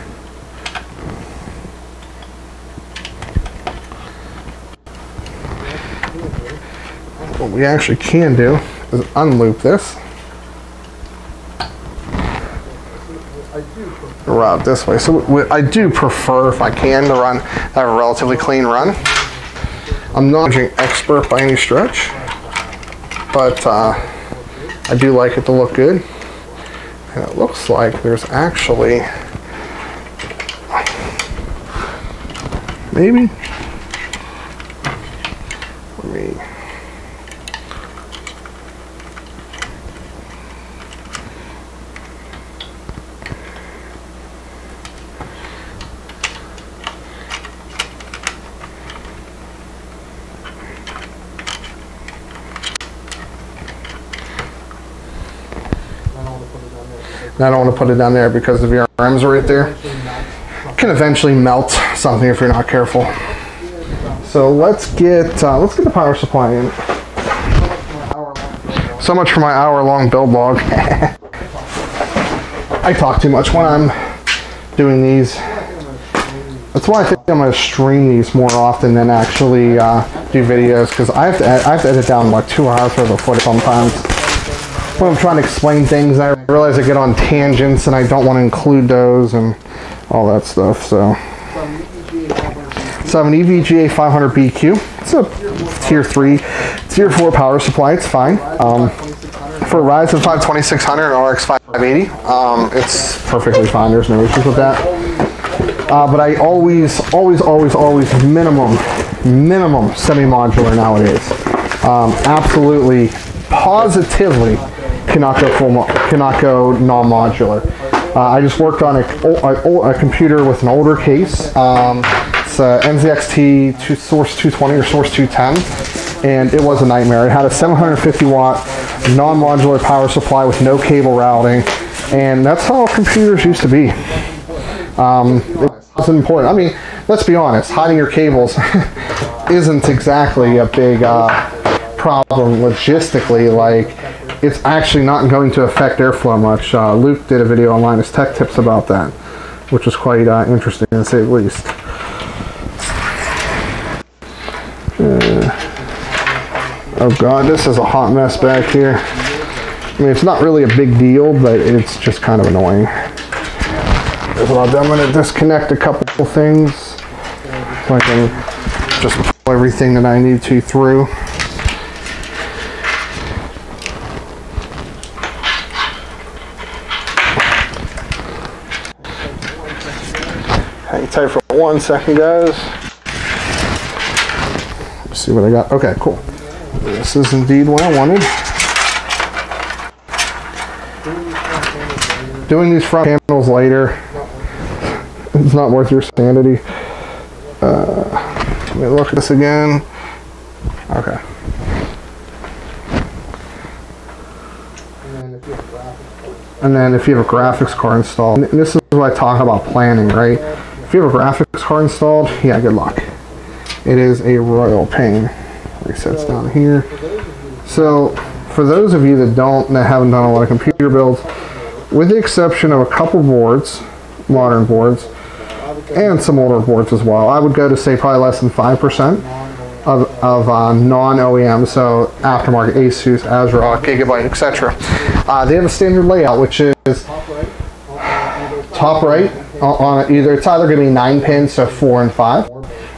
What we actually can do is unloop this. Route this way. So I do prefer, if I can, to have a relatively clean run. I'm not an expert by any stretch, but I do like it to look good. And it looks like there's actually maybe. Let me. I don't want to put it down there because the VRMs are right there. It can eventually melt something if you're not careful. So let's get the power supply in. So much for my hour-long build log. I talk too much when I'm doing these. That's why I think I'm going to stream these more often than actually do videos, because I have to edit down like 2 hours worth of footage sometimes. When I'm trying to explain things, I realize I get on tangents and I don't want to include those and all that stuff. So I have an EVGA 500BQ. It's a tier 3, tier 4 power supply. It's fine. For a Ryzen 5 2600 and RX 580, it's perfectly fine. There's no issues with that. But I always minimum semi-modular nowadays. Absolutely, positively cannot go non-modular. I just worked on a computer with an older case. It's a NZXT Source 220 or Source 210, and it was a nightmare. It had a 750 watt non-modular power supply with no cable routing, and that's how computers used to be. It wasn't important. I mean, let's be honest, hiding your cables isn't exactly a big problem logistically. Like, it's actually not going to affect airflow much. Luke did a video online as tech tips about that, which was quite interesting to say the least. Oh god, this is a hot mess back here. I mean, it's not really a big deal, but it's just kind of annoying. Here's what I'll do. I'm going to disconnect a couple things so I can just pull everything that I need to through. Hang tight for 1 second, guys. Let's see what I got. Okay, cool. This is indeed what I wanted. Doing these front panels later, it's not worth your sanity. Let me look at this again. Okay. And then if you have a graphics card installed, and this is what I talk about planning, right? If you have a graphics card installed, yeah, good luck. It is a royal pain. Resets down here. So for those of you that haven't done a lot of computer builds, with the exception of a couple boards, modern boards, and some older boards as well. I would go to say probably less than 5% of non-OEM, so aftermarket ASUS, ASRock, Gigabyte, etc. They have a standard layout, which is top right on either, it's either going to be 9 pins, so 4 and 5,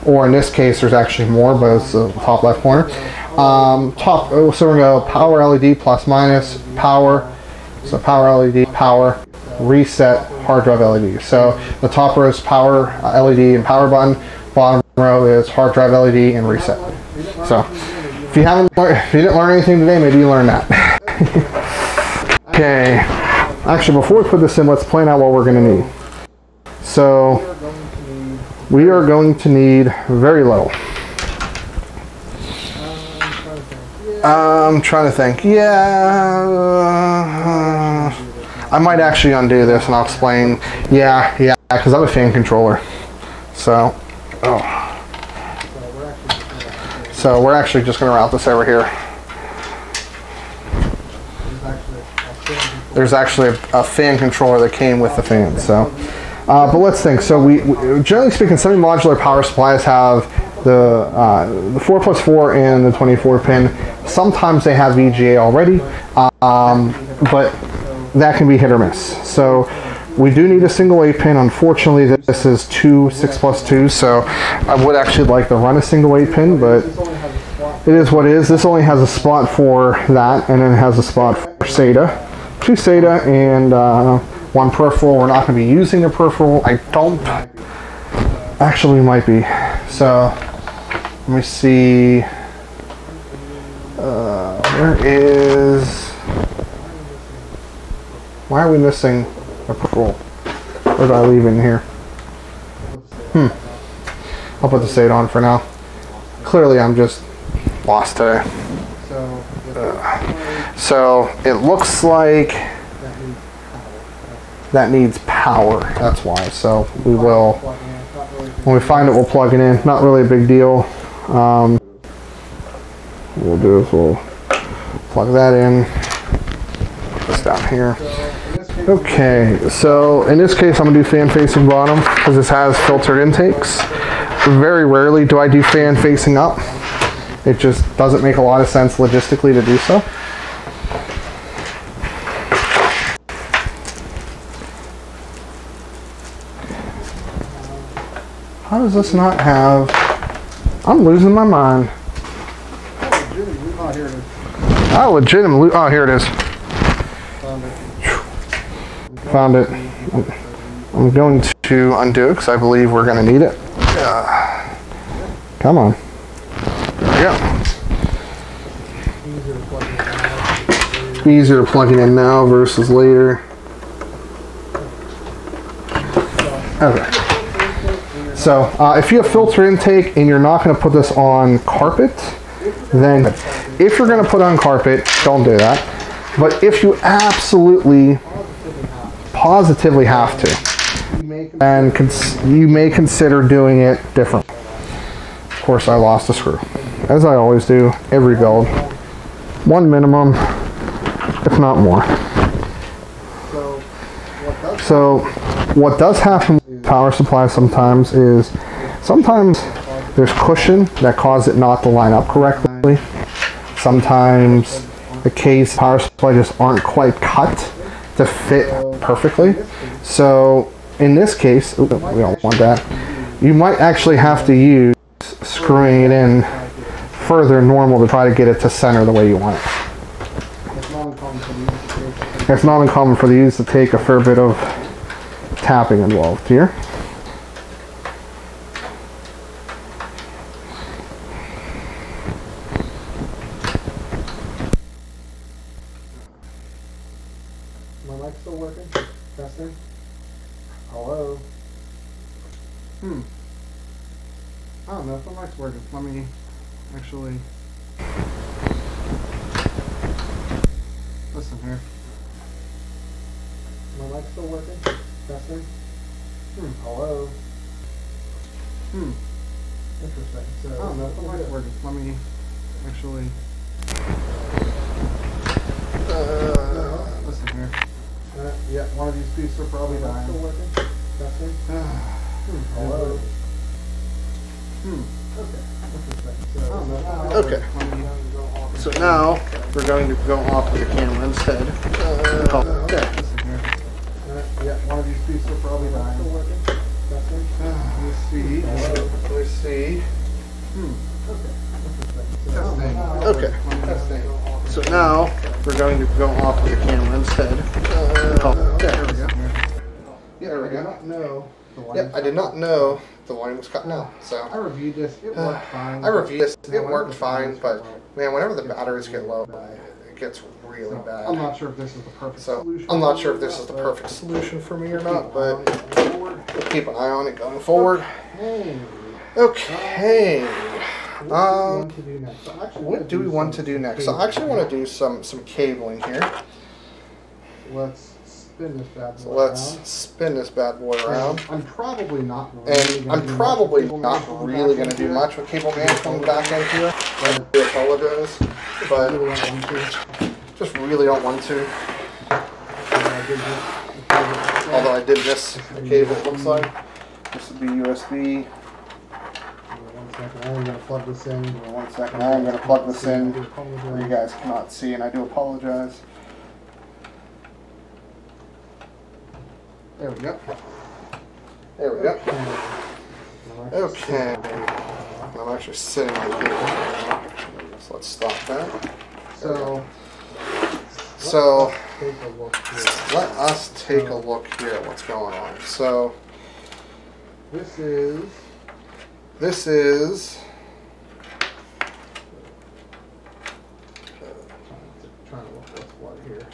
or in this case there's actually more, but it's the top left corner. So we're going to go power LED plus minus, power, so power LED, power, reset, hard drive LED. So the top row is power LED and power button, bottom row is hard drive LED and reset. So if you didn't learn anything today, maybe you learned that. Okay, actually before we put this in, let's plan out what we're going to need. So we are going to need very little. I'm trying to think. Yeah, I might actually undo this and I'll explain. Yeah, because I have a fan controller. So, so we're actually just going to route this over here. There's actually a fan controller that came with the fan. So, but let's think. So we generally speaking, semi-modular power supplies have the 4+4 and the 24 pin. Sometimes they have VGA already, but that can be hit or miss. So we do need a single 8 pin. Unfortunately, this is 2 6+2, so I would actually like to run a single 8 pin, but it is what it is. This only has a spot for that, and then it has a spot for SATA. 2 SATA and 1 peripheral. We're not going to be using the peripheral. I don't. Actually, we might be. So let me see. Where is? Why are we missing a peripheral? What did I leave in here? I'll put the SATA on for now. Clearly, I'm just lost today. So it looks like that needs power. That's why. So we will, when we find it, we'll plug it in. Not really a big deal. We'll do is we'll plug that in. Put this down here. Okay, so in this case I'm going to do fan facing bottom because this has filtered intakes. Very rarely do I do fan facing up. It just doesn't make a lot of sense logistically to do so. How does this not have... I'm losing my mind. Oh, legitimately. Oh, here it is. Found it. I'm going to undo it because I believe we're going to need it. Come on. There we go. Easier to plug it in now versus later. Okay. So if you have filter intake and you're not going to put this on carpet, then if you're going to put on carpet, don't do that. But if you absolutely, positively have to, and you may consider doing it different. Of course, I lost a screw, as I always do, every build. One minimum, if not more. So what does happen with power supply sometimes is, sometimes there's cushion that causes it not to line up correctly. Sometimes the case power supply just aren't quite cut to fit perfectly. So in this case, we don't want that. You might actually have to use screwing it in further than normal to try to get it to center the way you want it. It's not uncommon for these to take a fair bit of tapping involved here. My mic's still working? Testing? Hello? I don't know if my mic's working. Let me actually... Listen here. My mic's still working? Testing? Hello? Interesting. So, I don't know if my mic's working. Let me actually... listen here. Yeah, one of these pieces are probably dying. Still working? Testing? Okay. So now we're going to go off of the camera instead. Okay. Yeah, one of these pieces are probably dying. Let's see. Okay. So now we're going to go off of the camera instead. There we go. Yeah, there we go. Yep, I did not know the line was cut now. So I reviewed this. It worked fine. I reviewed this. It worked fine, but man, whenever the batteries get low, it gets really bad. I'm not sure if this is the perfect solution. I'm not sure if this is the perfect solution for me or not, but we'll keep an eye on it going forward. Okay. What do we want to do next? So I actually want to do some cabling here. Let's spin this bad boy around. Spin this bad boy around. I'm probably not really going to do much with cable management back end here. I do apologize, but just really don't want to. Although I did miss the cable, it looks like. This would be USB. I'm going to plug this in. One second, I'm going to plug this in where you guys cannot see, and I do apologize. There we go. There we go. Okay. I'm actually sitting on the cable right now. So let's stop that. So let us take a look here at what's going on. So this is trying to look what's what here.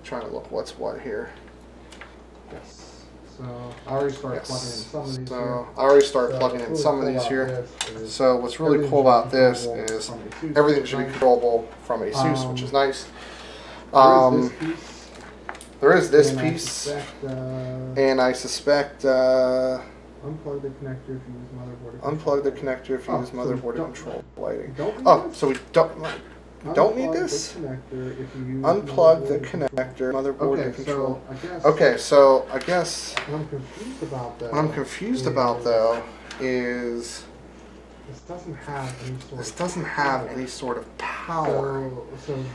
Trying to look what's what here. Yes. So I already started plugging in some of these. I already started plugging in some of these here. So what's really cool about this is everything should be controllable from ASUS, which is nice. There is this piece, and I suspect unplug the connector if you use motherboard. Unplug the connector if you use motherboard to control lighting. Oh, so we don't need this? Unplug the connector, motherboard to control. Okay, so I guess what I'm confused about though is this doesn't have any sort of power.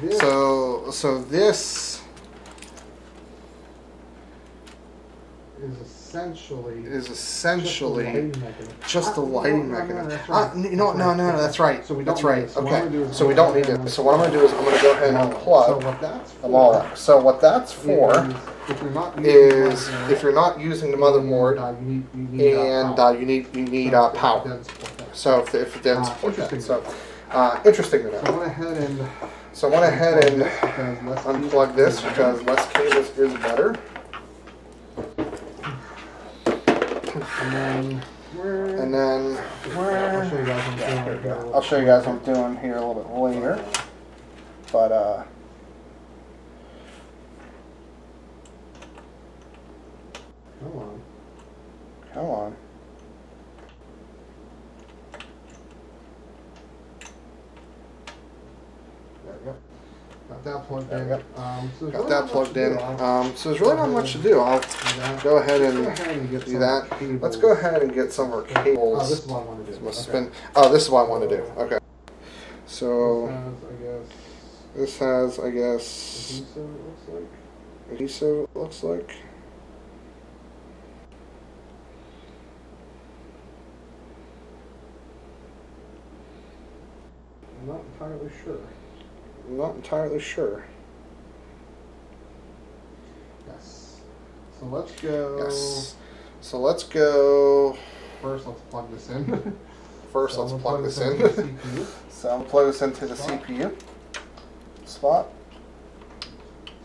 So this is essentially just the lighting mechanism. No, that's right. That's right. Okay, so we don't need it. So what I'm going to do is I'm going to go ahead and unplug them all up. So what that's for is if you're not using the motherboard and you need power. So if it didn't support that. So interesting to know. So I went ahead and unplugged this because less cables is better. And then I'll show you guys what I'm doing here a little bit later. But come on. There we go. Got that plugged in. So there's really not much to do. I'll go ahead and do that. Let's go ahead and get some of our cables. Oh, this is what I want to do. This is what I want to do. Okay. So this has, I guess, ADATA, it looks like. I'm not entirely sure. Yes. So let's go. Yes. So let's go. First, let's plug this in. Let's plug this in. So I'm plug this into the CPU spot.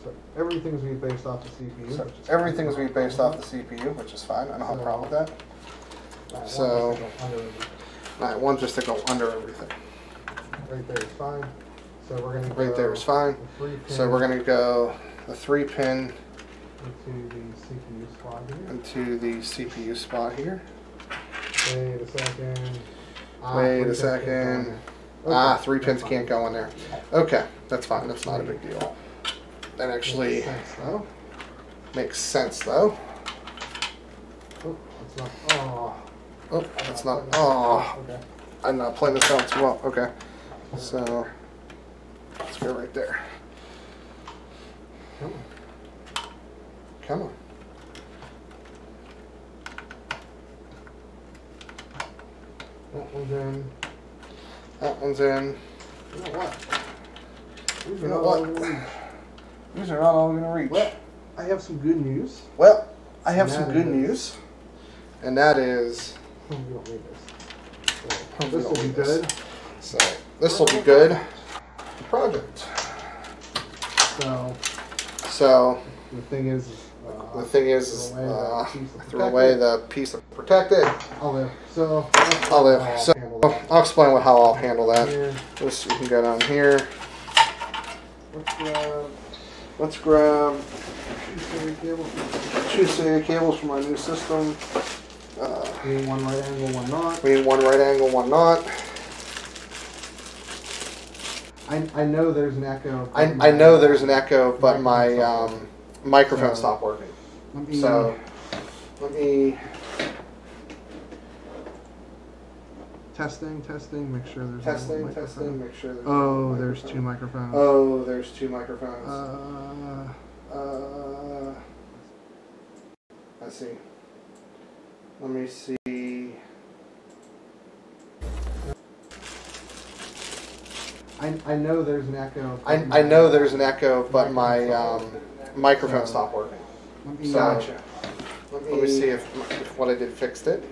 So everything's going to be based off the CPU. So everything's going to be based off the CPU, which is fine. I don't have a problem with that. So I want just to go under everything. Right there is fine. So we're going to right there is fine. So we're going to go the 3-pin into the CPU spot here. Wait a second. Okay. 3 pins can't go in there. Okay, that's fine. That's not a big deal. That actually makes sense though. Oh, that's not. Oh, Okay. I'm not playing this out too well. Okay, so let's go right there. Come on. Come on. That one's in. That one's in. You know what? These You are know not what? all gonna reach. These are not all going to reach. Well, I have some good news. Well, I have And some that good is- news, and that is. Oh, you don't need this. We This will don't be need this. good. So this will be good. Project. So the thing is, threw away the piece of protected. I'll live. So I'll live. So I'll explain how I'll handle that. Here. This you can go down here. Let's grab 2 SATA cables for my new system. We need one right angle, one not. We need one right angle, one not. I know there's an echo. I know there's an echo, but my microphone stopped working. So let me testing, make sure there's testing, make sure there's. Oh, there's 2 microphones. Oh, there's 2 microphones. I see. Let me see. I know there's an echo. I know there's an echo, but my microphone stopped working. So let me see if what I did fixed it.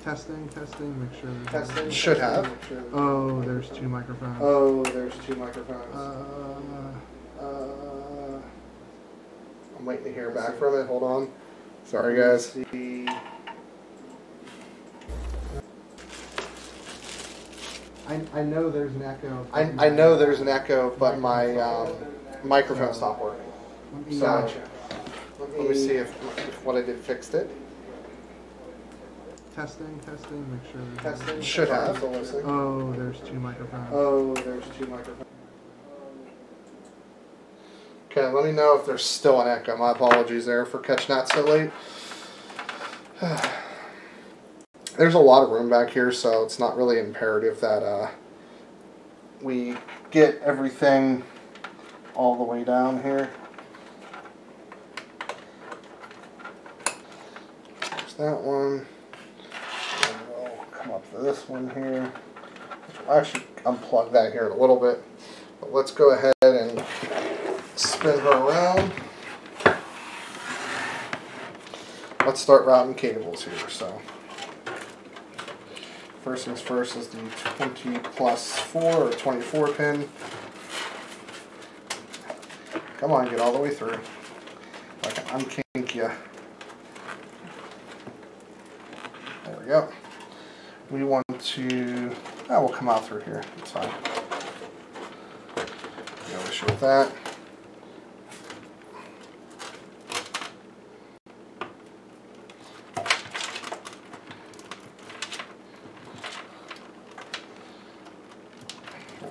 Testing, make sure there's. Testing should have. Oh, there's 2 microphones. Oh, there's 2 microphones. I'm waiting to hear back from it. Hold on. Sorry, guys. I know there's an echo. I know there's an echo, but my microphone stopped working. So let me see if what I did fixed it. Testing, make sure there's. Testing should have. Oh, there's 2 microphones. Oh, there's 2 microphones. Okay, let me know if there's still an echo. My apologies there for catching that so late. There's a lot of room back here, so it's not really imperative that we get everything all the way down here. There's that one. And we'll come up to this one here. I'll actually unplug that here in a little bit. But let's go ahead and spin her around. Let's start routing cables here. So first things first is the 20+4 or 24 pin. Come on, get all the way through. I can unkink you. There we go. We want to, we'll come out through here. It's fine. No issue with that.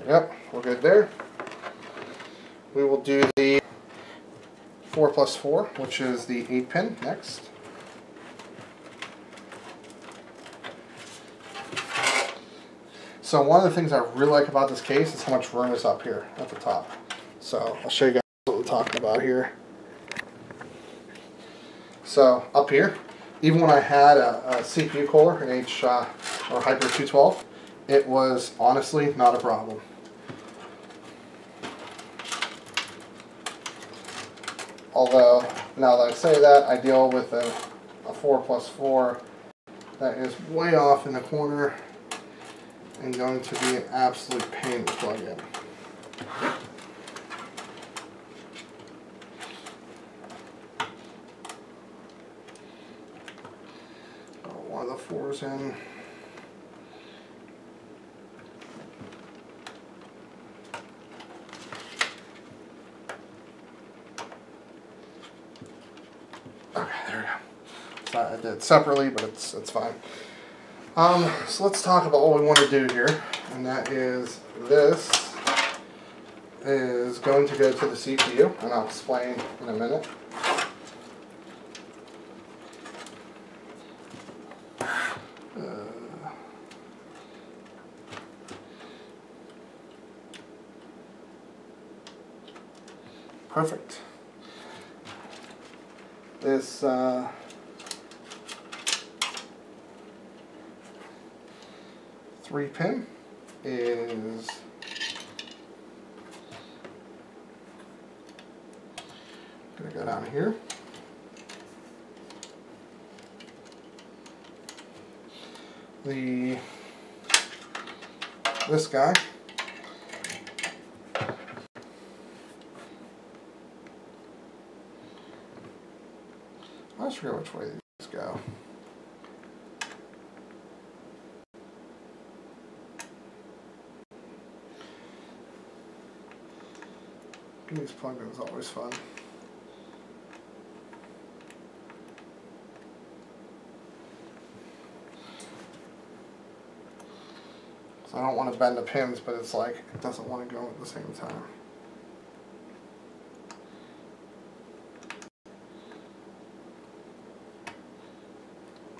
Yep, we're good there. We will do the 4+4, which is the 8-pin next. So one of the things I really like about this case is how much room is up here at the top. So I'll show you guys what we're talking about here. So up here, even when I had a CPU cooler, an or Hyper 212, it was honestly not a problem. Although, now that I say that, I deal with a 4+4 that is way off in the corner and going to be an absolute pain to plug in. One of the 4s in. Okay, there we go. So I did it separately, but it's fine. So let's talk about what we want to do here, and that is this is going to go to the CPU, and I'll explain in a minute. Perfect. This 3-pin is going to go down here. This guy I just forget which way these go. Getting these plugged in is always fun. So I don't want to bend the pins, but it's like it doesn't want to go at the same time.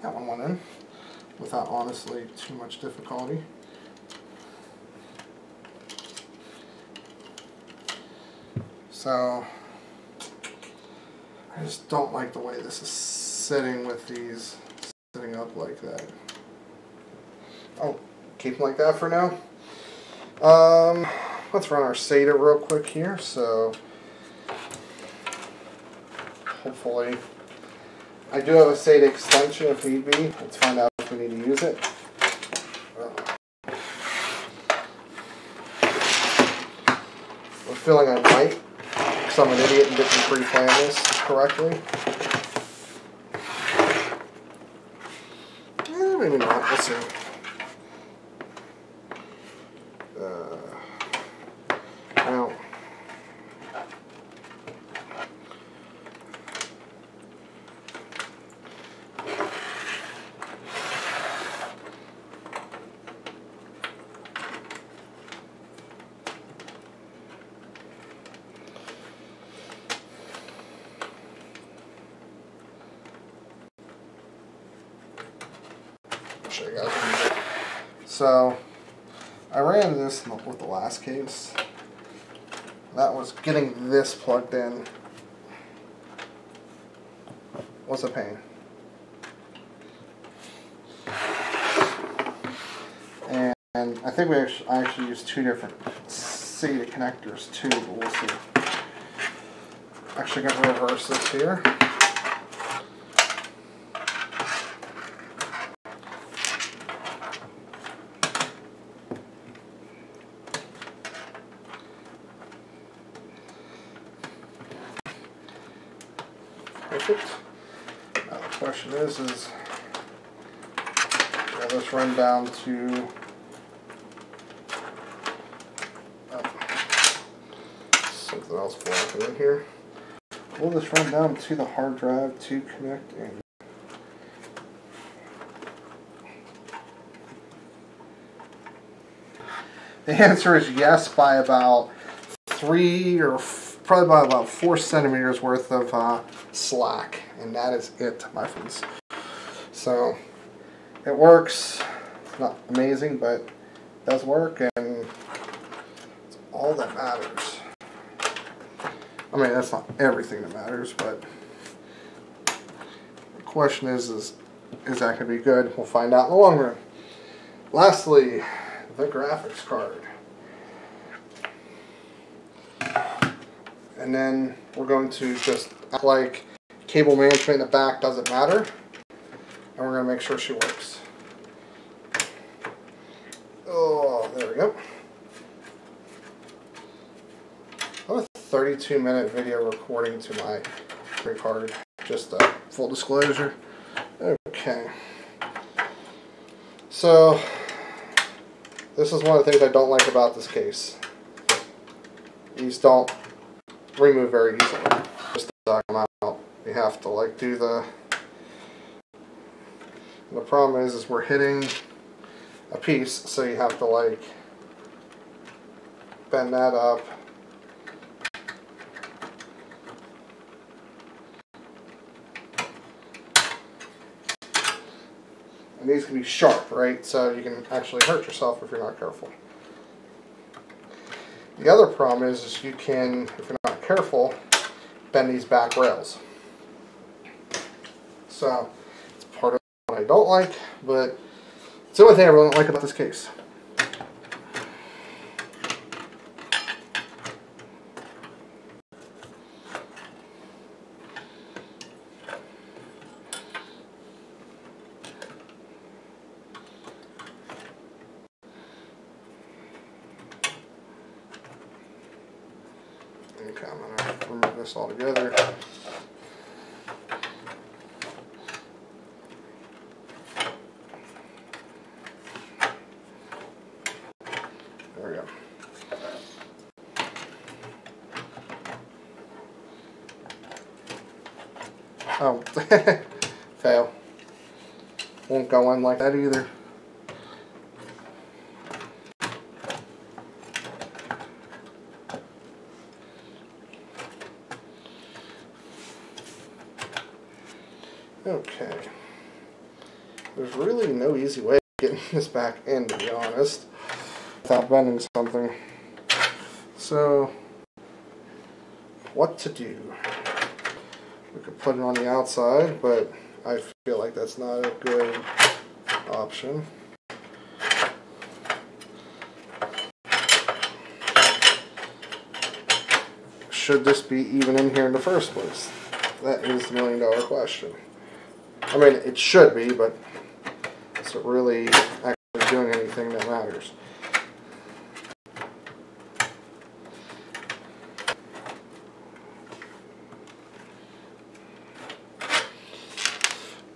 That one went in without honestly too much difficulty. So I just don't like the way this is sitting with these sitting up like that. Oh, keep them like that for now. Let's run our SATA real quick here. So hopefully, I do have a SATA extension if need be. Let's find out if we need to use it. I'm feeling I might, because I'm an idiot and didn't pre-plan this correctly. Maybe not. Let's see. Well. Show you guys. So I ran this with the last case. That was getting this plugged in was a pain. And I think I actually used two different SATA connectors too, but we'll see. Actually going to reverse this here. Perfect. Now the question is will this run down to something else blocking in here? Will this run down to the hard drive to connect in? The answer is yes, by about 3 or probably by about 4 centimeters worth of slack, and that is it, my friends. So it works. It's not amazing, but it does work, and it's all that matters. I mean, that's not everything that matters, but the question is that going to be good? We'll find out in the long run. Lastly, the graphics card. And then we're going to just act like cable management in the back doesn't matter. And we're going to make sure she works. Oh, there we go. I have a 32-minute video recording to my card. Just full disclosure. Okay. So, this is one of the things I don't like about this case. These don't remove very easily. Just knock them out. You have to like do the. And the problem is we're hitting a piece, so you have to like bend that up. And these can be sharp, right? So you can actually hurt yourself if you're not careful. The other problem is you can, if you're not careful, bend these back rails. So it's part of what I don't like, but it's the only thing I really don't like about this case. Okay, I'm going to remove this all together. There we go. Oh, fail. Won't go in like that either. Okay, there's really no easy way of getting this back in, to be honest, without bending something. So, what to do? We could put it on the outside, but I feel like that's not a good option. Should this be even in here in the first place? That is the million-dollar question. I mean, it should be, but is it really actually doing anything that matters?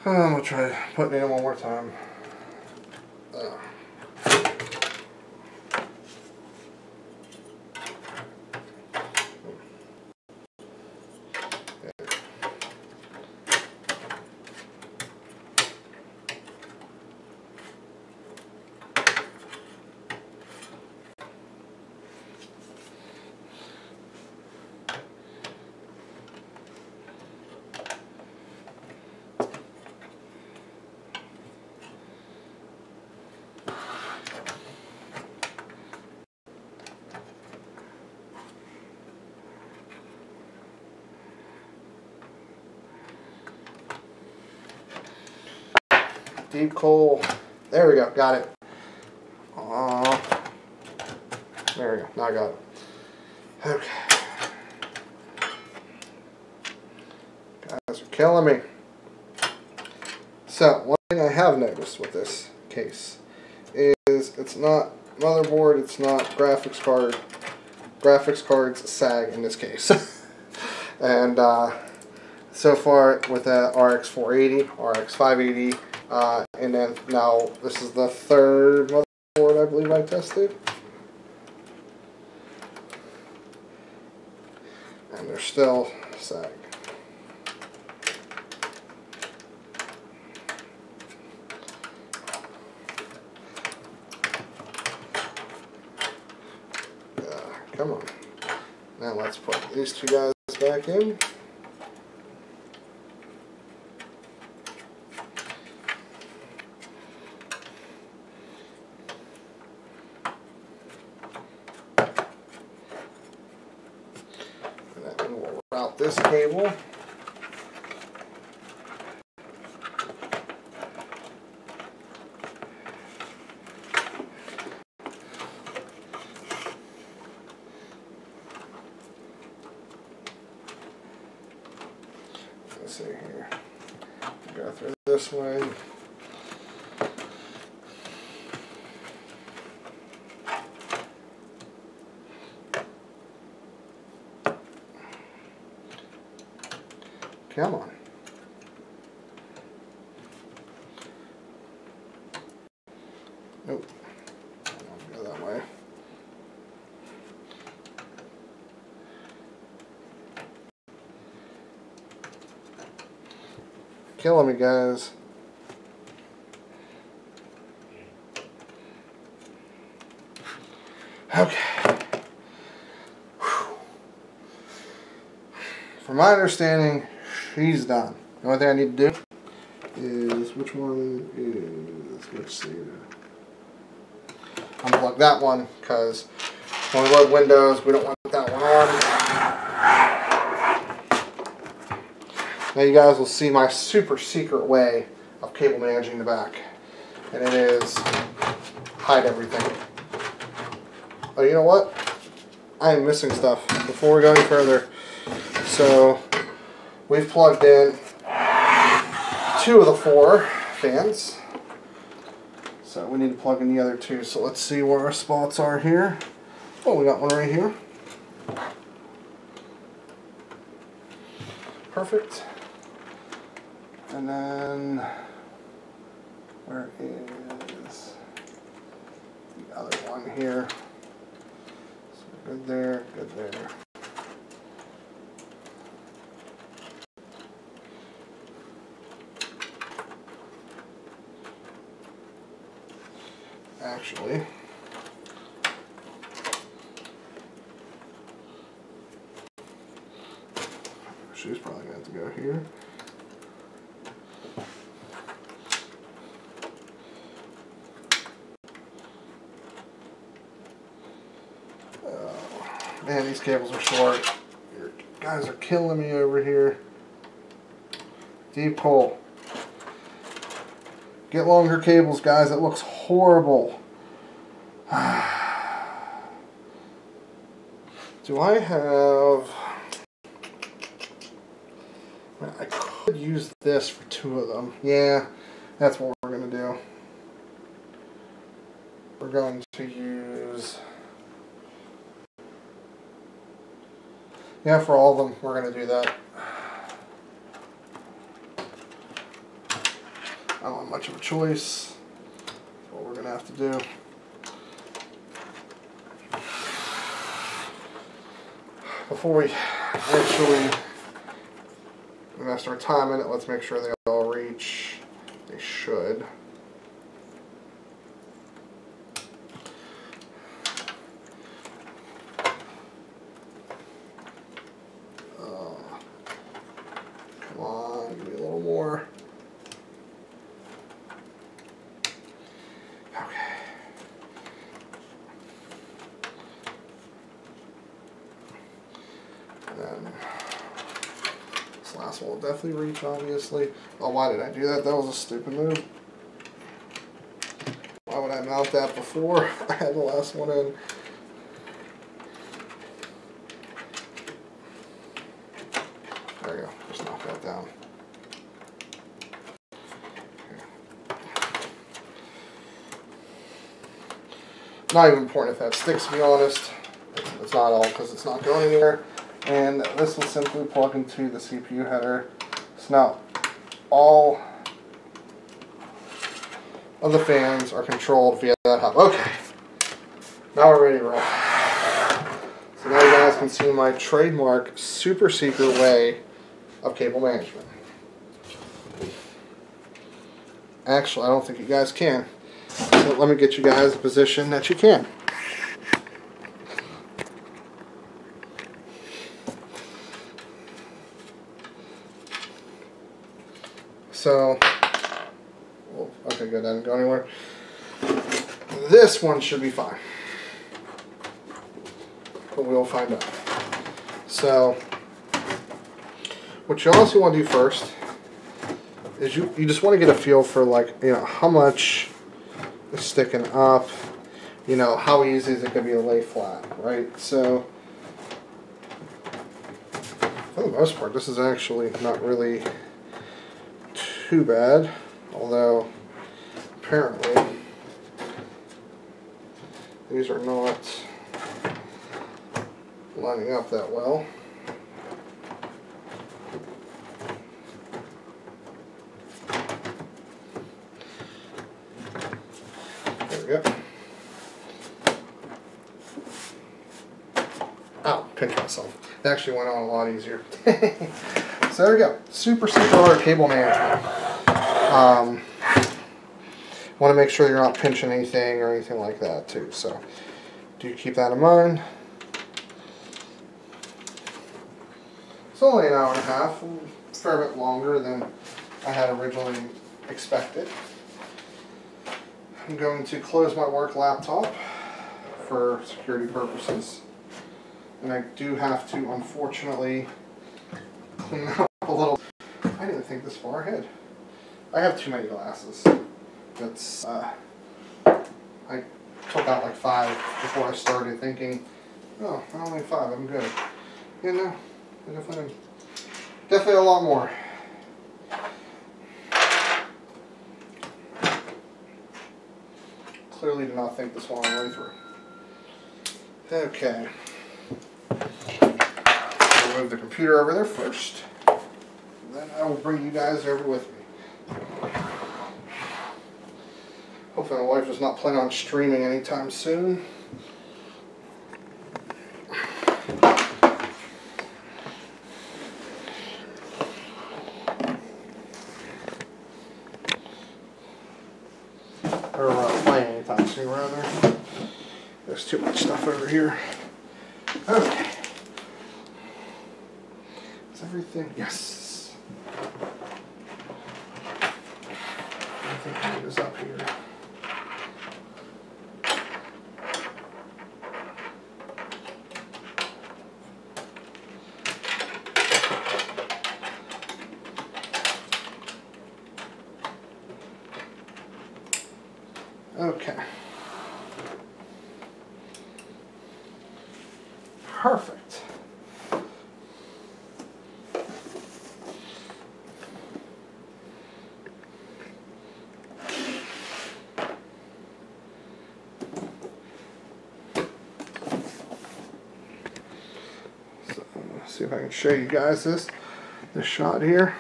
I'm going to try putting it in one more time. Deep coal. There we go. Got it. There we go. Now I got it. Okay. Guys are killing me. So, one thing I have noticed with this case is it's not motherboard, it's not graphics card. Graphics cards sag in this case. And so far with the RX 480, RX 580, and then now this is the third motherboard I believe I tested. And they're still sag. Come on. Now let's put these two guys back in. And then we'll route this cable. Let's see here. Go through this way. Come on. Nope. I don't want to go that way. Killing me, guys. Okay. Whew. From my understanding, she's done. The only thing I need to do is, which one is, let's see. Unplug that one, because when we load Windows, we don't want that one on. Now you guys will see my super secret way of cable managing the back. And it is hide everything. Oh, you know what? I am missing stuff before we go any further. So we've plugged in 2 of the 4 fans. So we need to plug in the other 2. So let's see where our spots are here. Oh, we got one right here. Perfect. And then where is the other one here? So good there, good there. Actually, she's probably going to have to go here. Oh, man, these cables are short. You guys are killing me over here. Deep hole. Get longer cables, guys. It looks horrible. Do I have... I could use this for 2 of them. Yeah, that's what we're going to do. We're going to use... Yeah, for all of them, we're going to do that. I don't have much of a choice. That's what we're going to have to do. Before we actually invest our time in it, let's make sure they all reach. They should. Come on, give me a little more. This last one will definitely reach, obviously. Oh, why did I do that? That was a stupid move. Why would I mount that before I had the last one in? There you go. Just knock that down. Not even important if that sticks, to be honest. It's not all because it's not going anywhere. And this will simply plug into the CPU header. So now all of the fans are controlled via that hub. Okay, now we're ready to roll. So now you guys can see my trademark super secret way of cable management. Actually, I don't think you guys can. So let me get you guys a position that you can. So, well, okay, good, that didn't go anywhere. This one should be fine, but we'll find out. So, what you also want to do first is you just want to get a feel for, like, you know, how much is sticking up, you know, how easy is it going to be to lay flat, right? So, for the most part, this is actually not really too bad, although apparently these are not lining up that well. There we go. Ow, pinched myself. It actually went on a lot easier. So there we go. Super hard cable management. Want to make sure you're not pinching anything or anything like that too. So do keep that in mind. It's only an hour and a half, a fair bit longer than I had originally expected. I'm going to close my work laptop for security purposes. And I do have to, unfortunately, clean up a little. think this far ahead. I have too many glasses. That's I took out like 5 before I started thinking, oh, only 5, I'm good. You know, definitely a lot more. Clearly did not think this one all the way through. Okay. I'll move the computer over there first. Then I will bring you guys over with me. Hopefully my wife is not planning on streaming anytime soon. Or playing anytime soon, rather. There's too much stuff over here. Okay. Is everything? Yes. Everything is up here. Okay. Perfect. So, let's see if I can show you guys this shot here.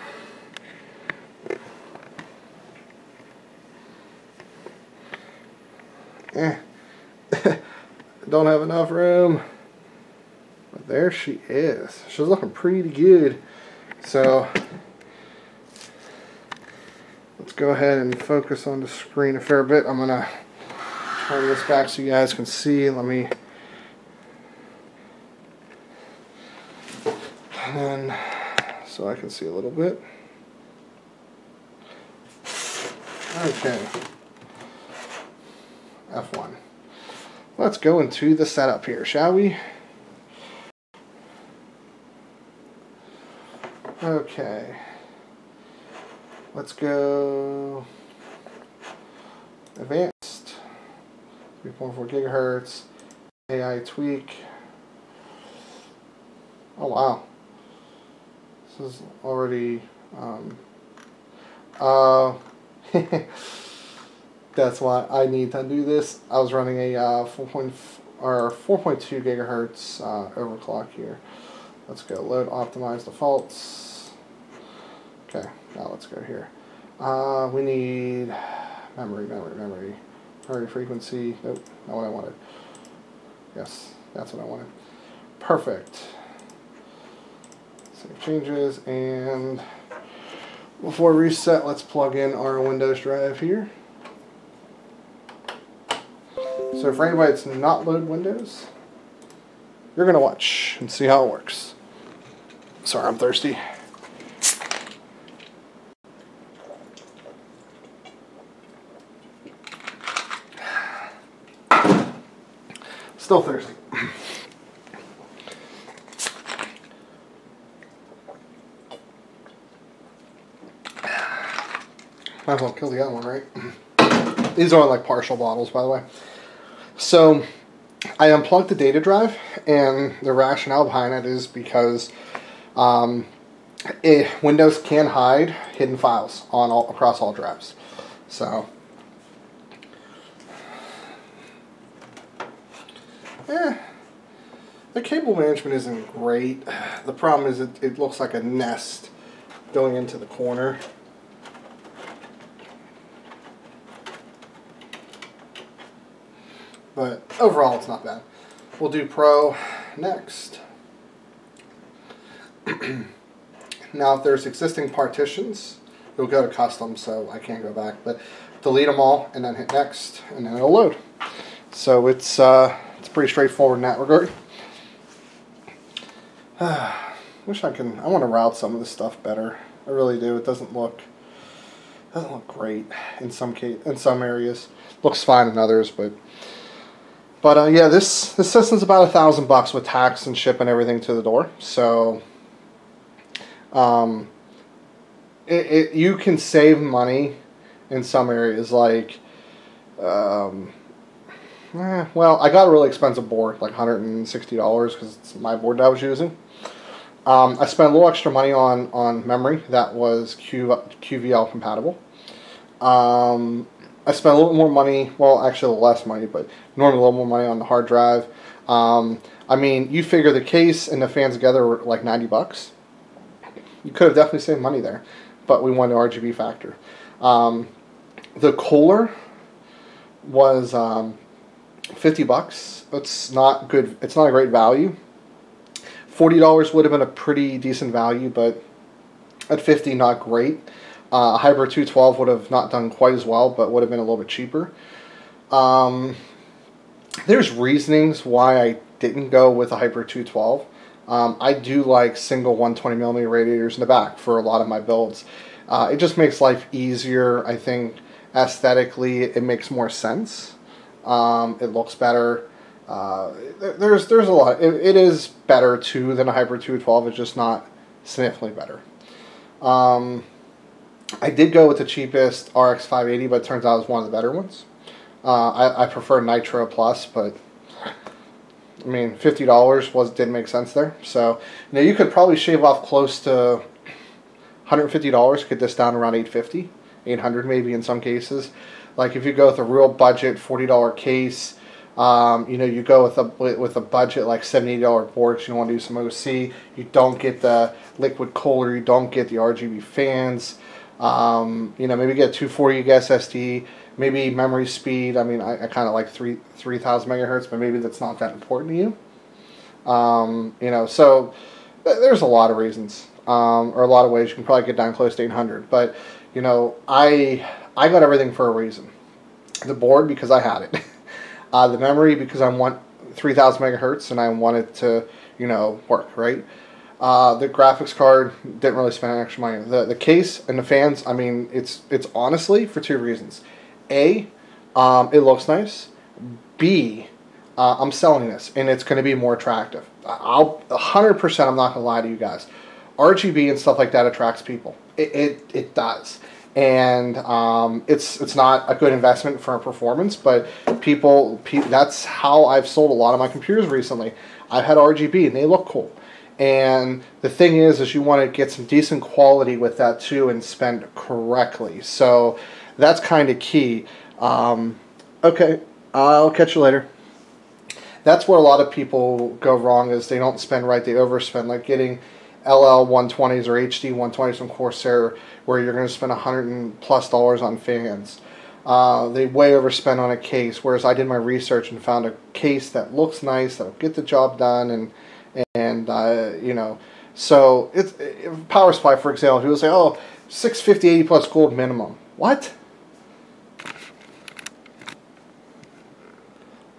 Don't have enough room, but there she is. She's looking pretty good. So let's go ahead and focus on the screen a fair bit. I'm gonna turn this back so you guys can see. Let me, and then so I can see a little bit. Okay. F1. Let's go into the setup here, shall we? Okay. Let's go advanced. 3.4 gigahertz. AI tweak. Oh wow. This is already that's why I need to do this. I was running a 4.2 gigahertz overclock here. Let's go load optimize defaults. Okay, now let's go here. We need memory frequency. Nope, not what I wanted. Yes, that's what I wanted. Perfect. Save changes, and before reset, let's plug in our Windows drive here. So for anybody that's not loaded Windows, you're going to watch and see how it works. Sorry, I'm thirsty. Still thirsty. Might as well kill the other one, right? These are like partial bottles, by the way. So I unplugged the data drive, and the rationale behind it is because Windows can hide hidden files on across all drives. So the cable management isn't great. The problem is it looks like a nest going into the corner. But overall, it's not bad. We'll do Pro next. Now, if there's existing partitions, it'll go to custom, so I can't go back. But delete them all, and then hit next, and then it'll load. So it's pretty straightforward in that regard. Wish I can. I want to route some of this stuff better. I really do. It doesn't look great in some areas. Looks fine in others, but yeah, this system's about $1,000 with tax and ship and everything to the door. So you can save money in some areas, like, well, I got a really expensive board, like $160, because it's my board that I was using. I spent a little extra money on memory that was QVL compatible. I spent a little bit more money, well, actually a little less money, but normally a little more money on the hard drive. I mean, you figure the case and the fans together were like $90. You could have definitely saved money there, but we wanted RGB factor. The cooler was $50. It's not good. It's not a great value. $40 would have been a pretty decent value, but at $50, not great. Hybrid 212 would have not done quite as well, but would have been a little bit cheaper. There's reasonings why I didn't go with a Hybrid 212. I do like single 120mm radiators in the back for a lot of my builds. It just makes life easier. I think aesthetically it makes more sense. It looks better. There's a lot. It is better too than a Hybrid 212. It's just not significantly better. I did go with the cheapest RX 580, but it turns out it was one of the better ones. I prefer Nitro Plus, but I mean, $50 didn't make sense there. So, you know, you could probably shave off close to $150, get this down around $850, $800 maybe in some cases. Like if you go with a real budget $40 case, you know, you go with a budget like $70, $80 board, you don't want to do some OC, you don't get the liquid cooler, you don't get the RGB fans, you know, maybe get a 240 gig SSD, maybe memory speed. I mean, I kind of like 3000 megahertz, but maybe that's not that important to you. You know, so there's a lot of reasons, or a lot of ways you can probably get down close to 800. But you know, I got everything for a reason. The board because I had it, the memory because I want 3000 megahertz and I want it to, you know, work right. The graphics card, didn't really spend extra money. The case and the fans, I mean, it's honestly for two reasons. A, it looks nice. B, I'm selling this, and it's going to be more attractive. 100%, I'm not going to lie to you guys. RGB and stuff like that attracts people. It does. And it's not a good investment for performance, but people, that's how I've sold a lot of my computers recently. I've had RGB, and they look cool. And the thing is you want to get some decent quality with that too and spend correctly. So that's kind of key. Okay, I'll catch you later. That's where a lot of people go wrong, is they don't spend right, they overspend, like getting LL 120s or HD 120s from Corsair, where you're going to spend $100+ on fans. They way overspend on a case, whereas I did my research and found a case that looks nice, that'll get the job done, and you know, so it's power supply, for example. People say, oh, 650, 80 plus gold minimum. What?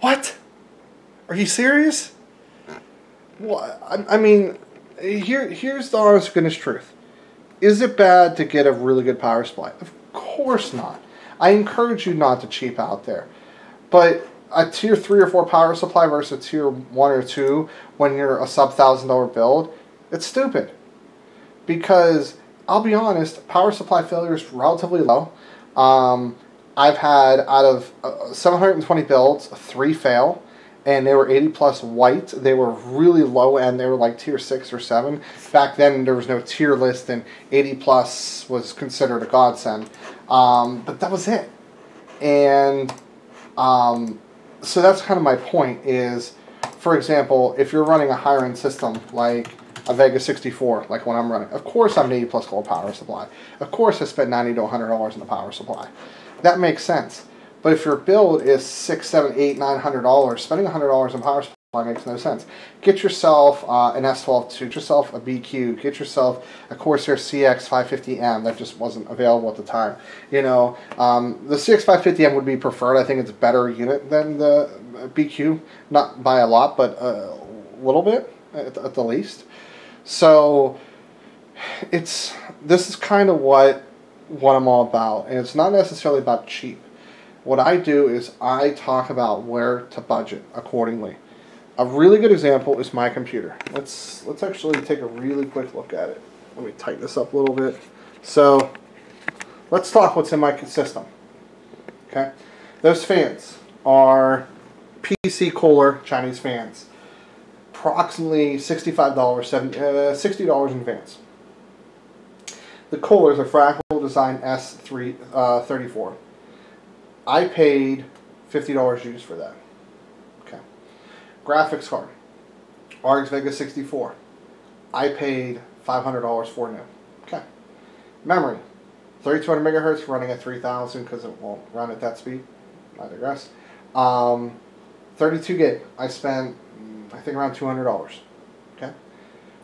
What? Are you serious? What? I mean, here's the honest goodness truth. Is it bad to get a really good power supply? Of course not. I encourage you not to cheap out there. But a tier 3 or 4 power supply versus a tier 1 or 2 when you're a sub $1,000 build, it's stupid. Because, I'll be honest, power supply failure is relatively low. I've had, out of 720 builds, 3 fail, and they were 80 plus white. They were really low end. They were like tier 6 or 7. Back then, there was no tier list, and 80 plus was considered a godsend. But that was it. And so that's kind of my point is, for example, if you're running a higher end system like a Vega 64, like when I'm running, of course I'm an 80 plus gold power supply. Of course I spent $90 to $100 in the power supply. That makes sense. But if your build is $600, $700, $800, $900, spending $100 in power supply makes no sense. Get yourself an S12, get yourself a BQ, get yourself a Corsair CX550M that just wasn't available at the time. You know, the CX550M would be preferred. I think it's a better unit than the BQ, not by a lot, but a little bit at the least. So this is kind of what I'm all about, and it's not necessarily about cheap. What I do is I talk about where to budget accordingly. A really good example is my computer. Let's actually take a really quick look at it. Let me tighten this up a little bit So let's talk what's in my system. Okay, those fans are PC Kohler Chinese fans. Approximately $65, $60 in advance. The Kohlers are Fractal Design S34. I paid $50 used for that. Okay. Graphics card, RX Vega 64. I paid $500 for new. Okay. Memory, 3200 megahertz running at 3000 because it won't run at that speed. I digress. 32 gig. I spent, I think, around $200. Okay.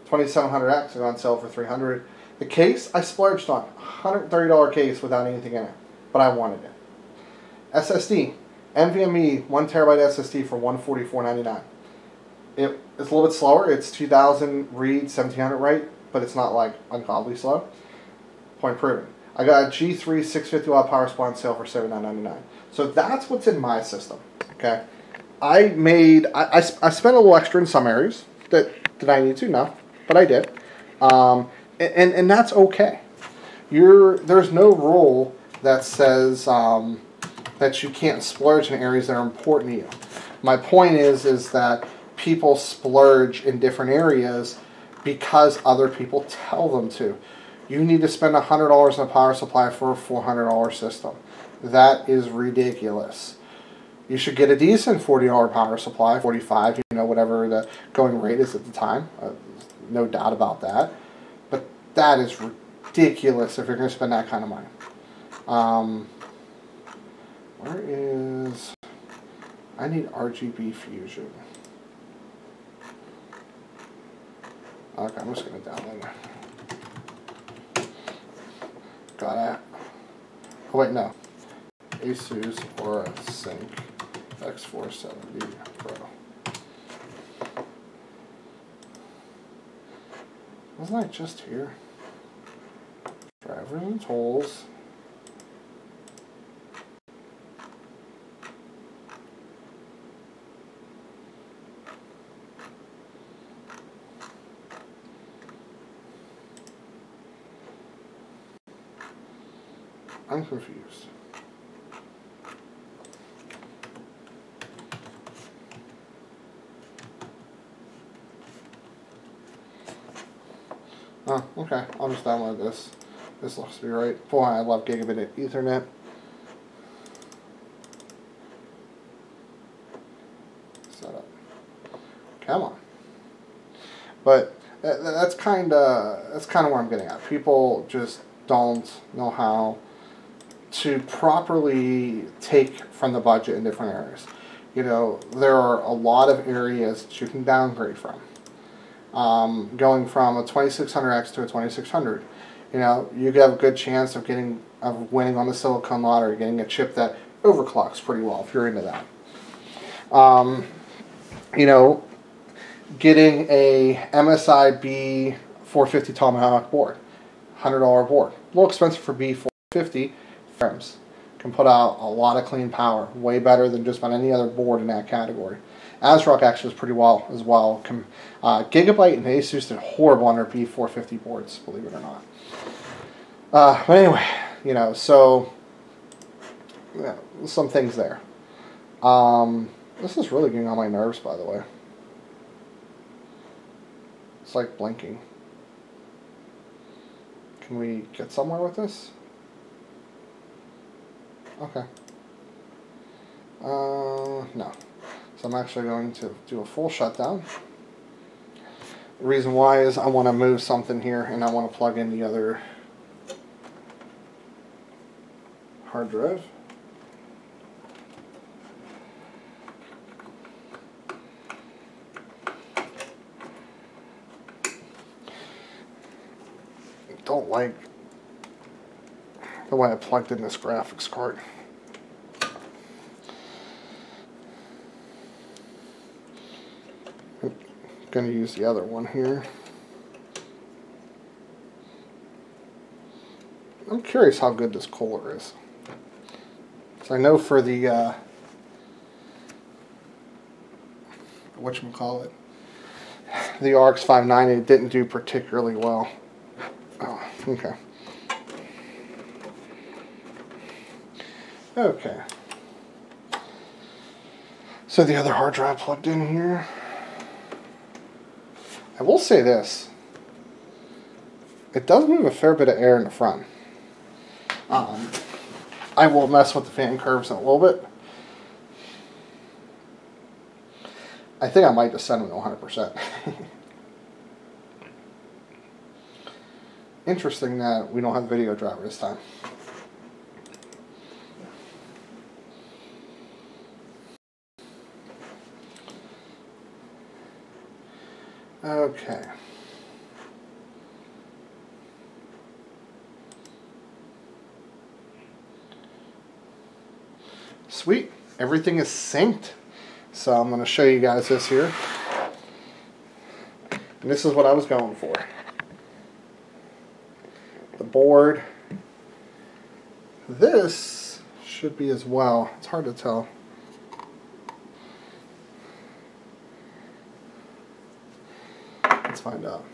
2700X on sale for $300. The case I splurged on, $130 case without anything in it, but I wanted it. SSD, NVMe 1TB SSD for $144.99. It's a little bit slower. It's 2000 read, 1700 write, but it's not like ungodly slow. Point proven. I got a G3 650 watt power supply on sale for $79.99. So that's what's in my system. Okay, I spent a little extra in some areas that I need to? No, but I did, and that's okay. There's no rule that says that you can't splurge in areas that are important to you. My point is that people splurge in different areas because other people tell them to. You need to spend $100 on a power supply for a $400 system. That is ridiculous. You should get a decent $40 power supply, 45, you know, whatever the going rate is at the time. No doubt about that. But that is ridiculous if you're going to spend that kind of money. Where is... I need RGB fusion. Okay, I'm just going to download it. Got it. Oh wait, no. ASUS Aura Sync X470 Pro. Wasn't I just here? Drivers and tools. I'm confused. Oh, okay. I'll just download this. This looks to be right. Boy, I love gigabit Ethernet. Setup. Come on. But that's kind of where I'm getting at. People just don't know how to properly take from the budget in different areas. You know, there are a lot of areas that you can downgrade from. Going from a 2600X to a 2600, you know, you have a good chance of winning on the silicon lottery, getting a chip that overclocks pretty well if you're into that. You know, getting a MSI B450 Tomahawk board, $100 board, a little expensive for B450 frames. Can put out a lot of clean power, way better than just about any other board in that category. ASRock actually is pretty well as well. Gigabyte and ASUS did horrible on their B450 boards, believe it or not. But anyway, you know, so yeah, some things there. This is really getting on my nerves, by the way. It's like blinking. Can we get somewhere with this? Okay. No. So I'm actually going to do a full shutdown. The reason why is I want to move something here and I want to plug in the other hard drive. I don't like the way I plugged in this graphics card. I'm going to use the other one here. I'm curious how good this Kohler is. So I know for the whatchamacallit, the RX 590 didn't do particularly well. Oh, okay. Okay. So the other hard drive plugged in here. I will say this. It does move a fair bit of air in the front. I will mess with the fan curves in a little bit. I think I might just send them to 100%. Interesting that we don't have the video driver this time. Okay. Sweet. Everything is synced. So I'm going to show you guys this here. And this is what I was going for. The board. This should be as well. It's hard to tell. Let's find out.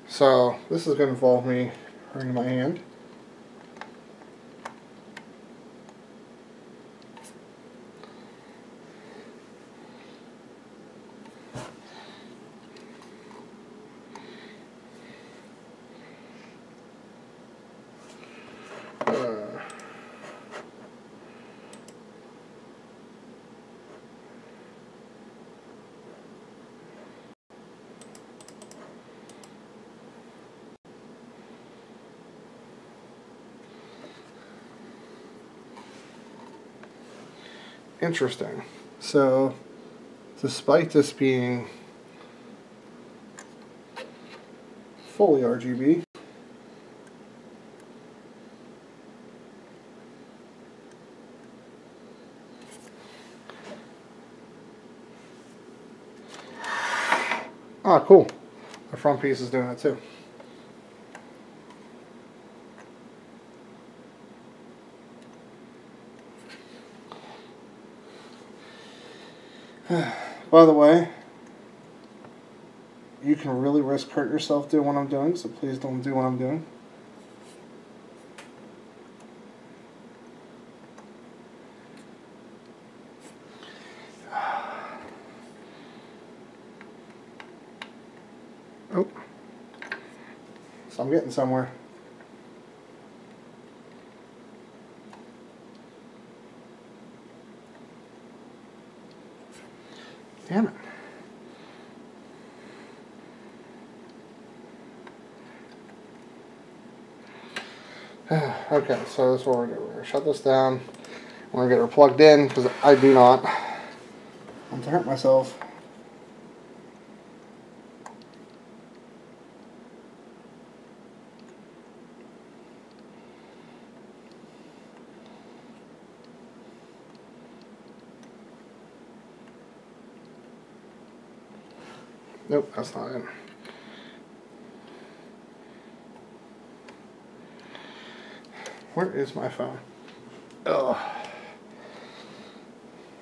So this is going to involve me hurting my hand. Interesting. So, despite this being fully RGB, ah, cool. The front piece is doing it too. By the way, you can really risk hurt yourself doing what I'm doing, so please don't do what I'm doing. Oh, so I'm getting somewhere. Damn it. Okay, so this is what we're going to do. We're going to shut this down. We're going to get her plugged in because I do not want to hurt myself. Nope, that's not it. Where is my phone? Ugh.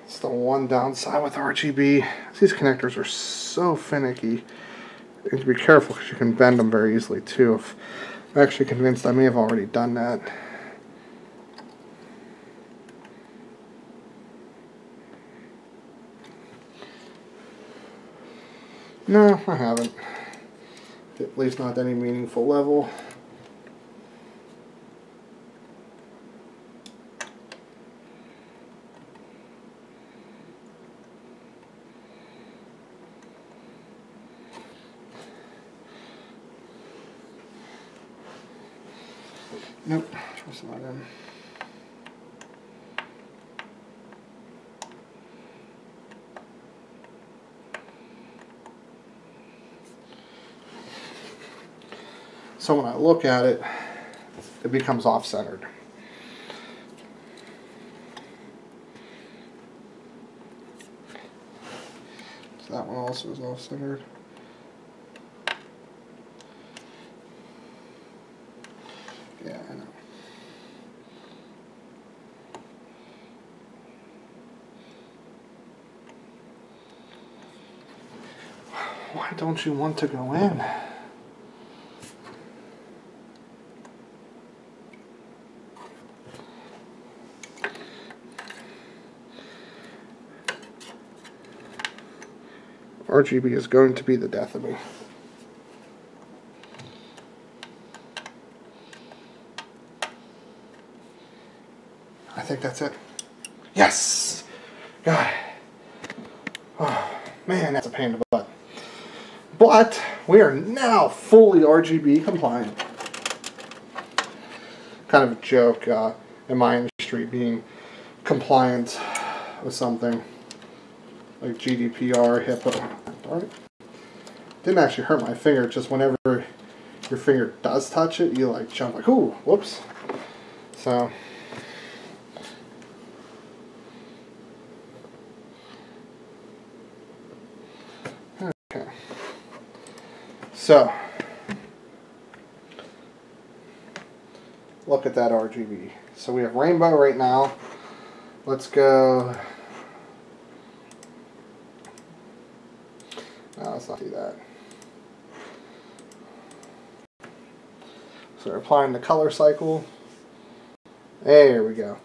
It's the one downside with RGB. These connectors are so finicky. You have to be careful because you can bend them very easily too. I'm actually convinced I may have already done that. No, I haven't. At least not at any meaningful level. Nope, that's not in. So when I look at it, it becomes off-centered. So that one also is off-centered. Yeah, I know. Why don't you want to go in? RGB is going to be the death of me. I think that's it. Yes! God. Oh, man, that's a pain in the butt. But we are now fully RGB compliant. Kind of a joke in my industry being compliant with something like GDPR, HIPAA. Darn it. Didn't actually hurt my finger, just whenever your finger does touch it, you like jump like, ooh, whoops. So, okay. So, look at that RGB. So we have rainbow right now. Let's go. No, let's not do that. So we're applying the color cycle. There we go.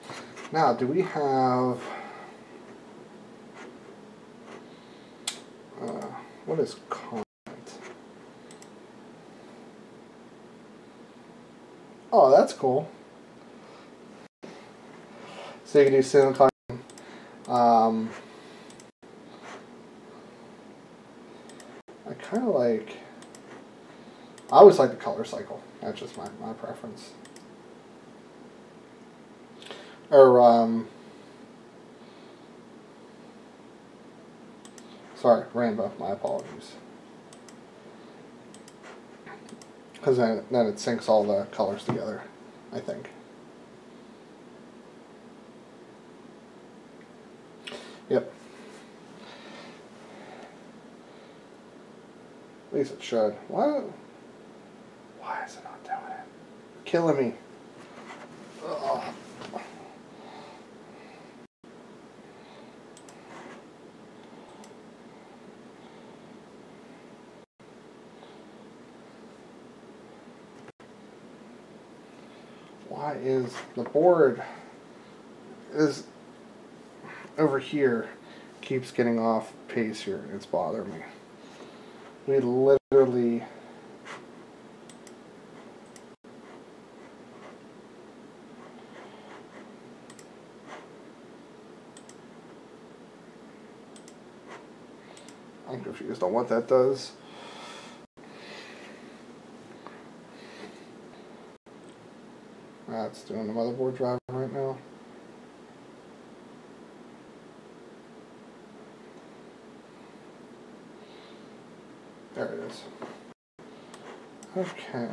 Now, do we have... what is content? Oh, that's cool. So you can do silicon. I kind of like... I always like the color cycle. That's just my preference. Or, sorry, rainbow. My apologies. Because then it syncs all the colors together, I think. Yep. At least it should. What? Why is it not doing it? Killing me. Ugh. Why is the board is over here keeps getting off pace here? It's bothering me. We literally I'm confused on what that does. That's doing the motherboard driver right now. There it is. Okay.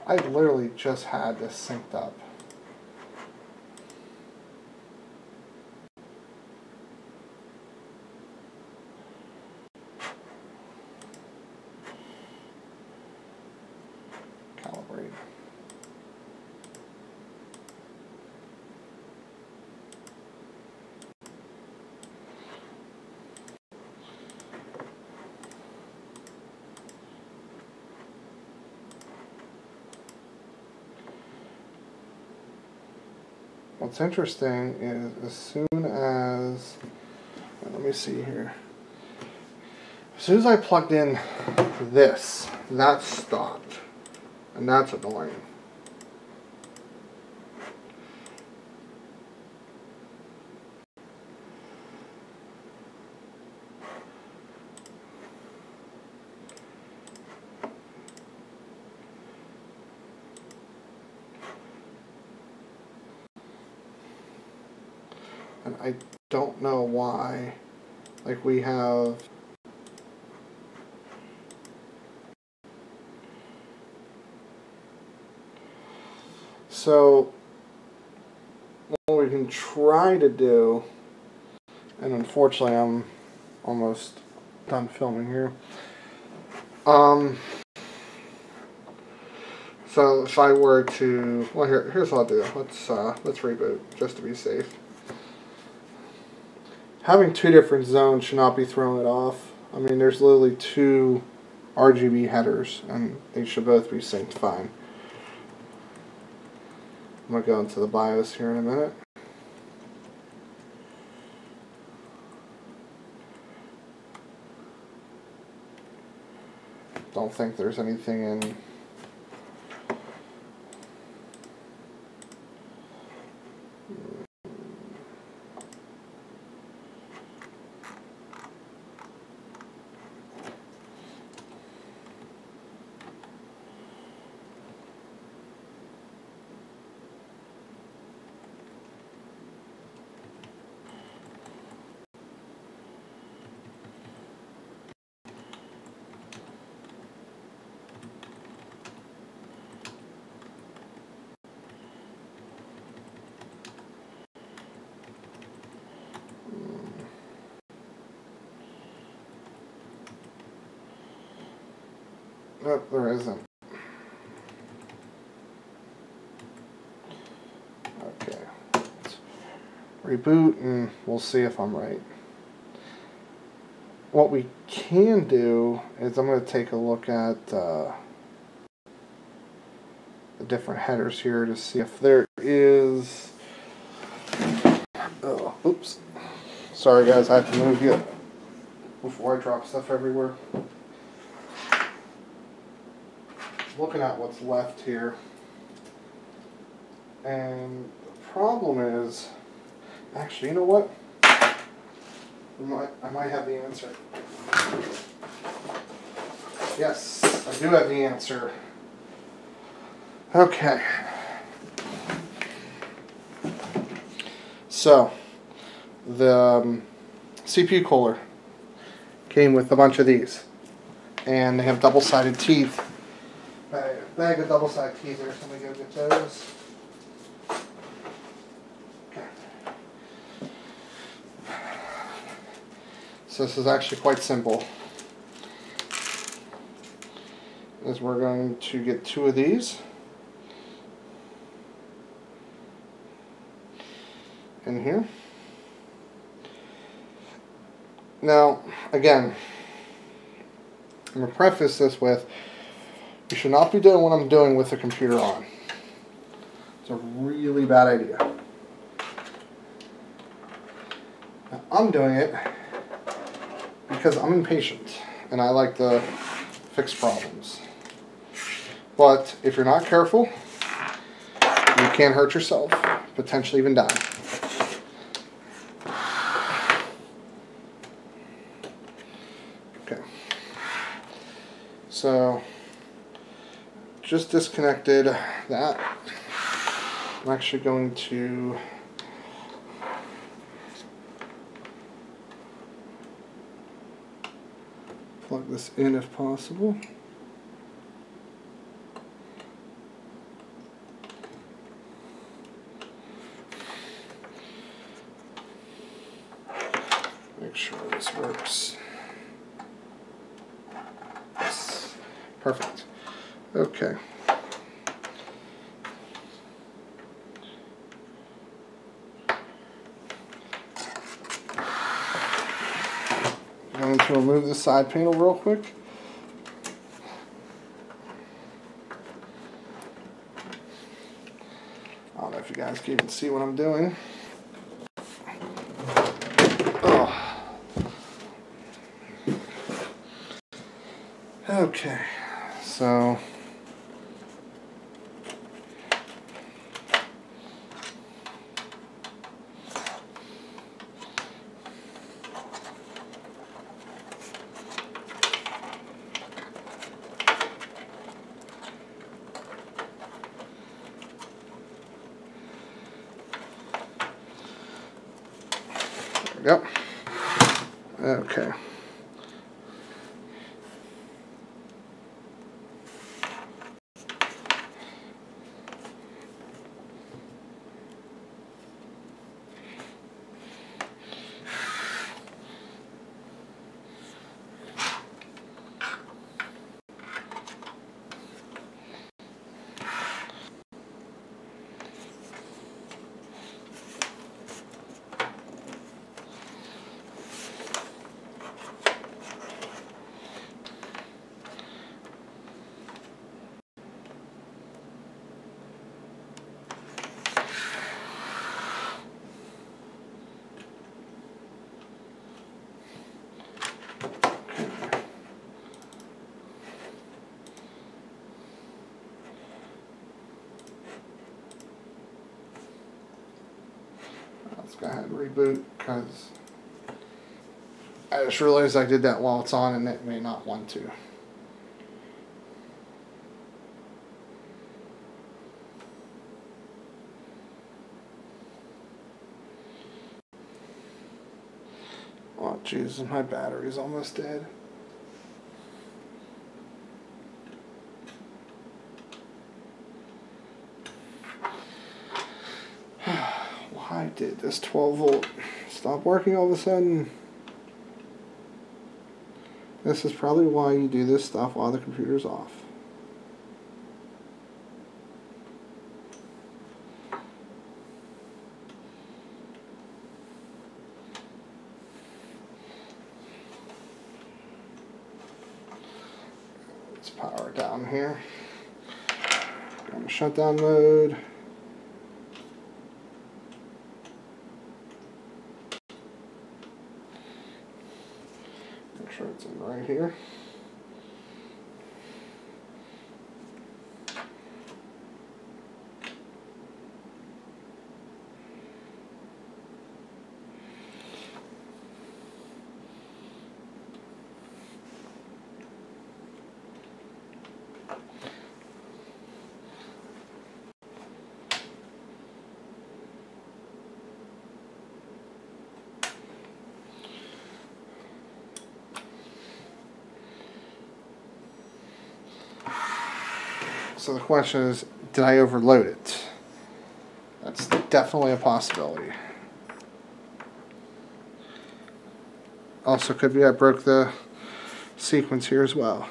I literally just had this synced up. Calibrate. What's interesting is as soon as, let me see here, as soon as I plugged in this, that stopped, and that's annoying. And I don't know why, like we have, so what we can try to do, and unfortunately I'm almost done filming here, so So if I were to, well, here's what I'll do. Let's reboot just to be safe. Having two different zones should not be throwing it off. I mean, there's literally two RGB headers, and they should both be synced fine. I'm gonna go into the BIOS here in a minute. Don't think there's anything in. Nope, there isn't. Okay. Let's reboot and we'll see if I'm right. What we can do is I'm going to take a look at the different headers here to see if there is... Oh, oops. Sorry guys, I have to move you before I drop stuff everywhere. Looking at what's left here, and the problem is, actually, you know what? I might have the answer. Yes, I do have the answer. Okay. So, the CPU cooler came with a bunch of these, and they have double-sided teeth. Bag of double-sided teeth there, so I'm going to go get those. Okay. So this is actually quite simple. Is we're going to get two of these. In here. Now, again, I'm going to preface this with, you should not be doing what I'm doing with the computer on. It's a really bad idea. Now, I'm doing it because I'm impatient and I like to fix problems. But if you're not careful, you can hurt yourself, potentially even die. Okay. So, just disconnected that. I'm actually going to plug this in if possible. Make sure this works. Yes. Perfect. Okay. I'm going to remove the side panel real quick. I don't know if you guys can even see what I'm doing. Oh. Okay, so yep. Okay. Let's go ahead and reboot, because I just realized I did that while it's on and it may not want to. Oh Jesus, my battery's almost dead. Why did this 12 volt stop working all of a sudden? This is probably why you do this stuff while the computer's off. Let's power it down here. Go into shutdown mode. Make sure it's in right here. So the question is, did I overload it? That's definitely a possibility. Also could be I broke the sequence here as well.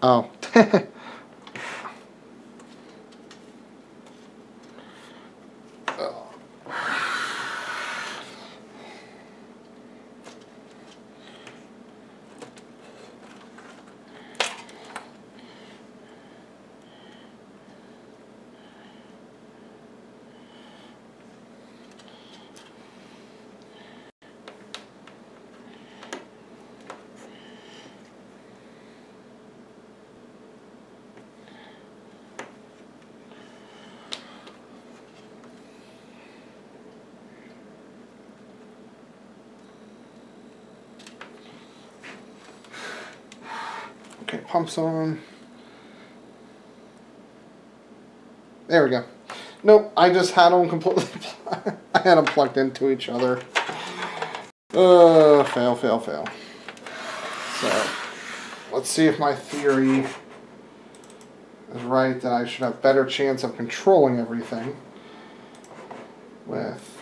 Oh. Okay, pumps on. There we go. Nope, I just had them completely. I had them plugged into each other. Fail, fail, fail. So, let's see if my theory is right that I should have better chance of controlling everything with.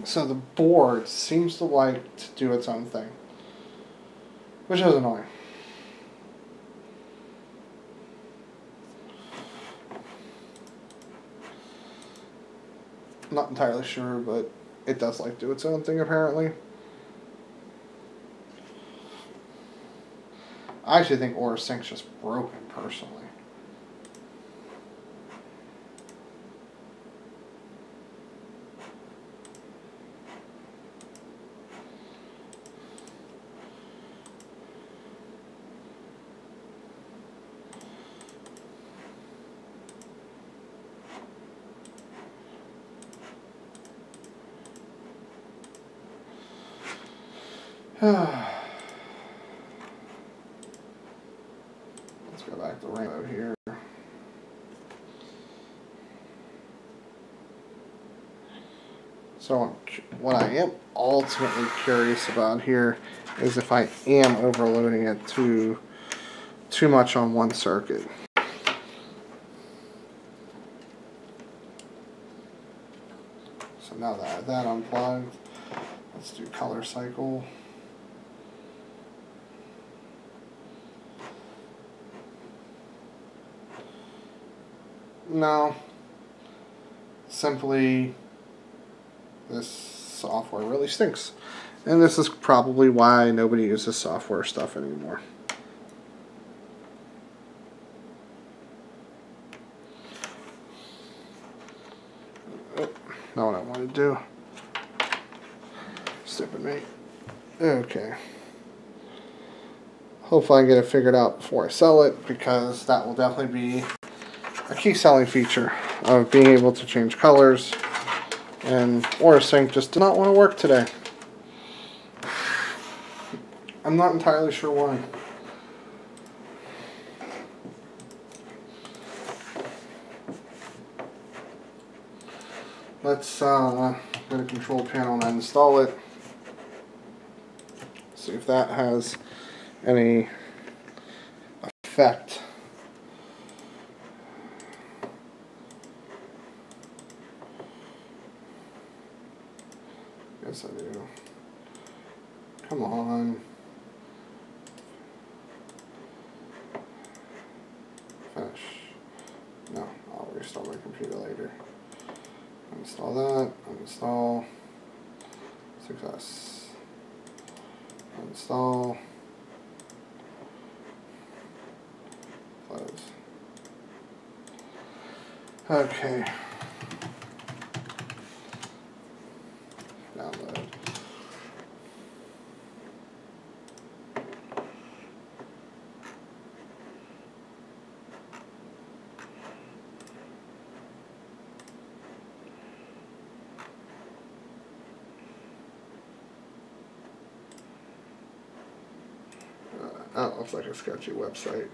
So the board seems to like to do its own thing, which is annoying. Not entirely sure, but it does like to do its own thing apparently. I actually think Aura Sync's just broken personally. Let's go back to rainbow here. So what I am ultimately curious about here is if I am overloading it too much on one circuit. So now that I have that unplugged, let's do color cycle. No, simply this software really stinks. And this is probably why nobody uses software stuff anymore. not what I want to do. Stupid me. Okay. Hopefully I get it figured out before I sell it, because that will definitely be a key selling feature of being able to change colors. And OraSync just did not want to work today. I'm not entirely sure why. Let's go to control panel and install it. See if that has any effect. Yes, I do. Come on. Finish. No, I'll restart my computer later. Install that. Uninstall. Success. Install. Close. Okay. Download. That looks like a sketchy website.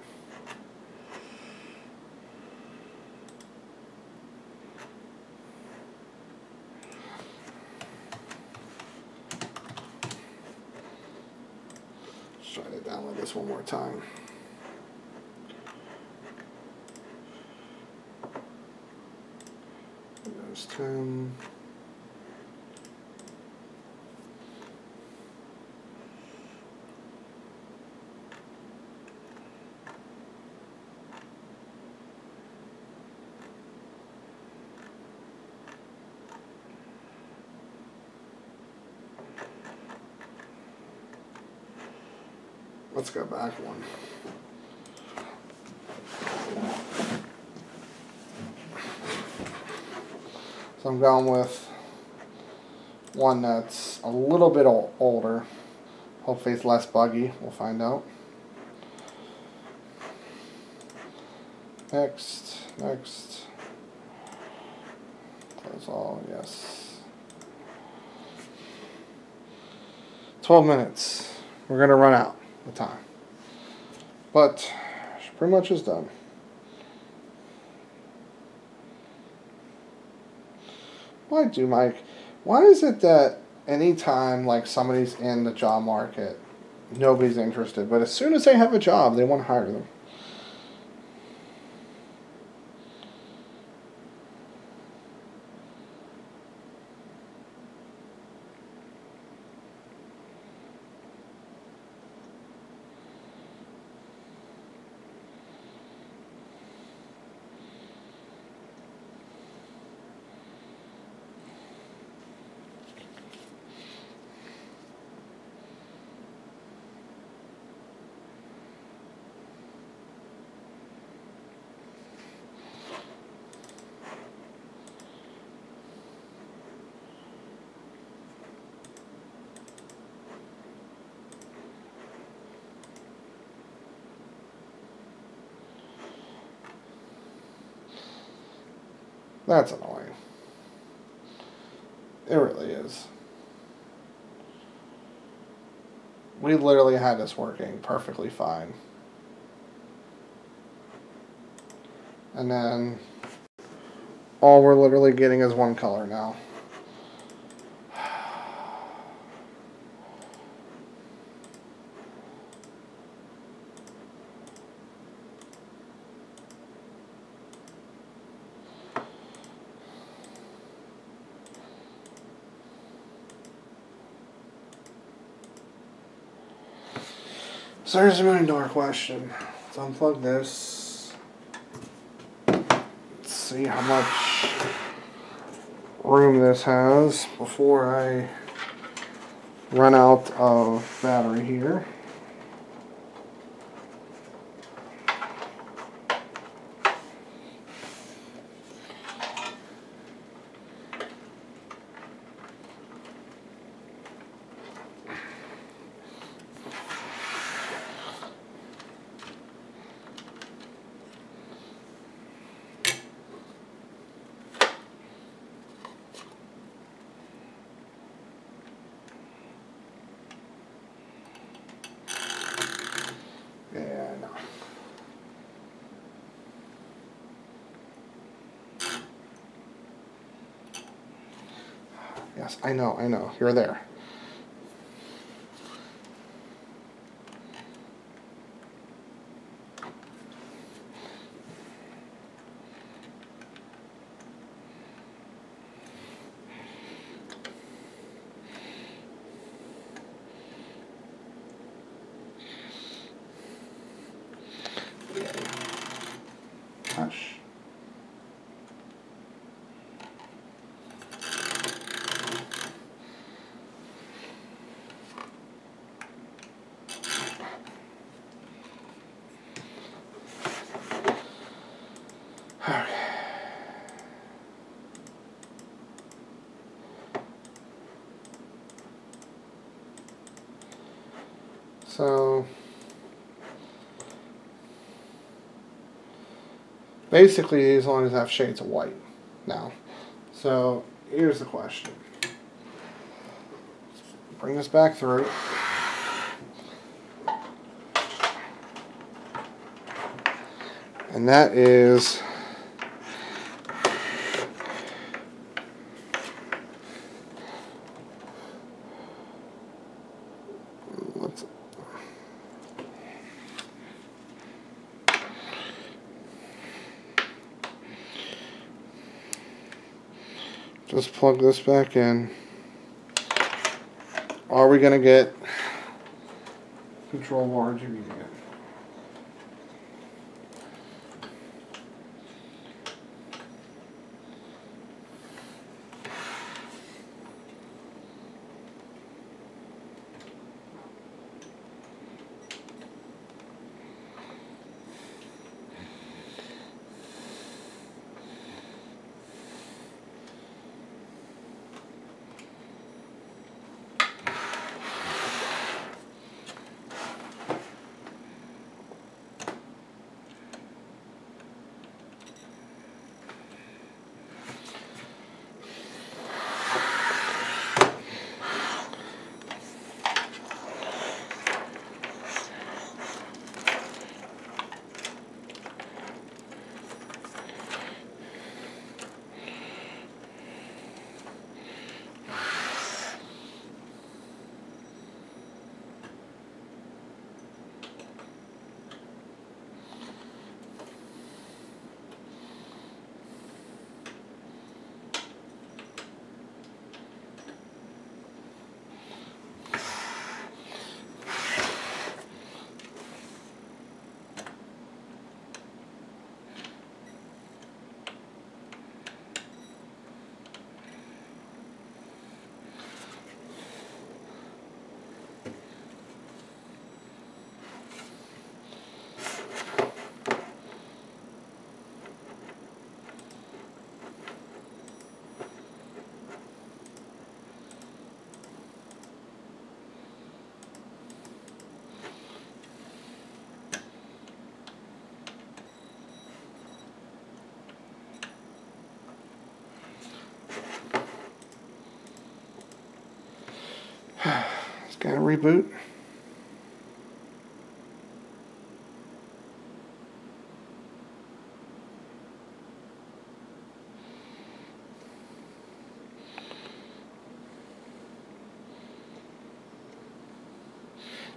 Let's try to download this one more time. Windows 10. Let's go back one. So I'm going with one that's a little bit older. Hopefully it's less buggy. We'll find out. Next, next. Close all, yes. 12 minutes. We're going to run out the time, but pretty much is done. Why is it that anytime like somebody's in the job market, nobody's interested, but as soon as they have a job, they want to hire them? That's annoying. It really is. We literally had this working perfectly fine. And then all we're literally getting is one color now. So here's a $1 million question. Let's unplug this. Let's see how much room this has before I run out of battery here. Yes, I know. You're there. Gosh. Okay. So basically these ones have shades of white now. So here's the question. Bring this back through. And that is just plug this back in. Are we going to get control RGB again? It's got to reboot.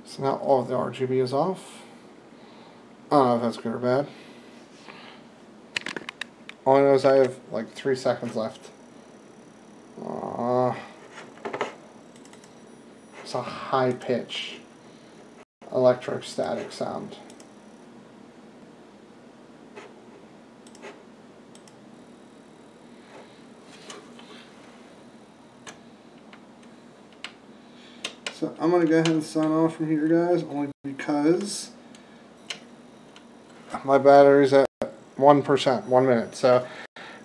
So now all of the RGB is off. I don't know if that's good or bad. All I know is I have like 3 seconds left. It's a high pitch electrostatic sound. So I'm going to go ahead and sign off from here, guys, only because my battery's at 1%, 1 minute. So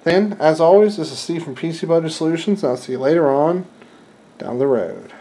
then, as always, this is Steve from PC Budget Solutions, and I'll see you later on down the road.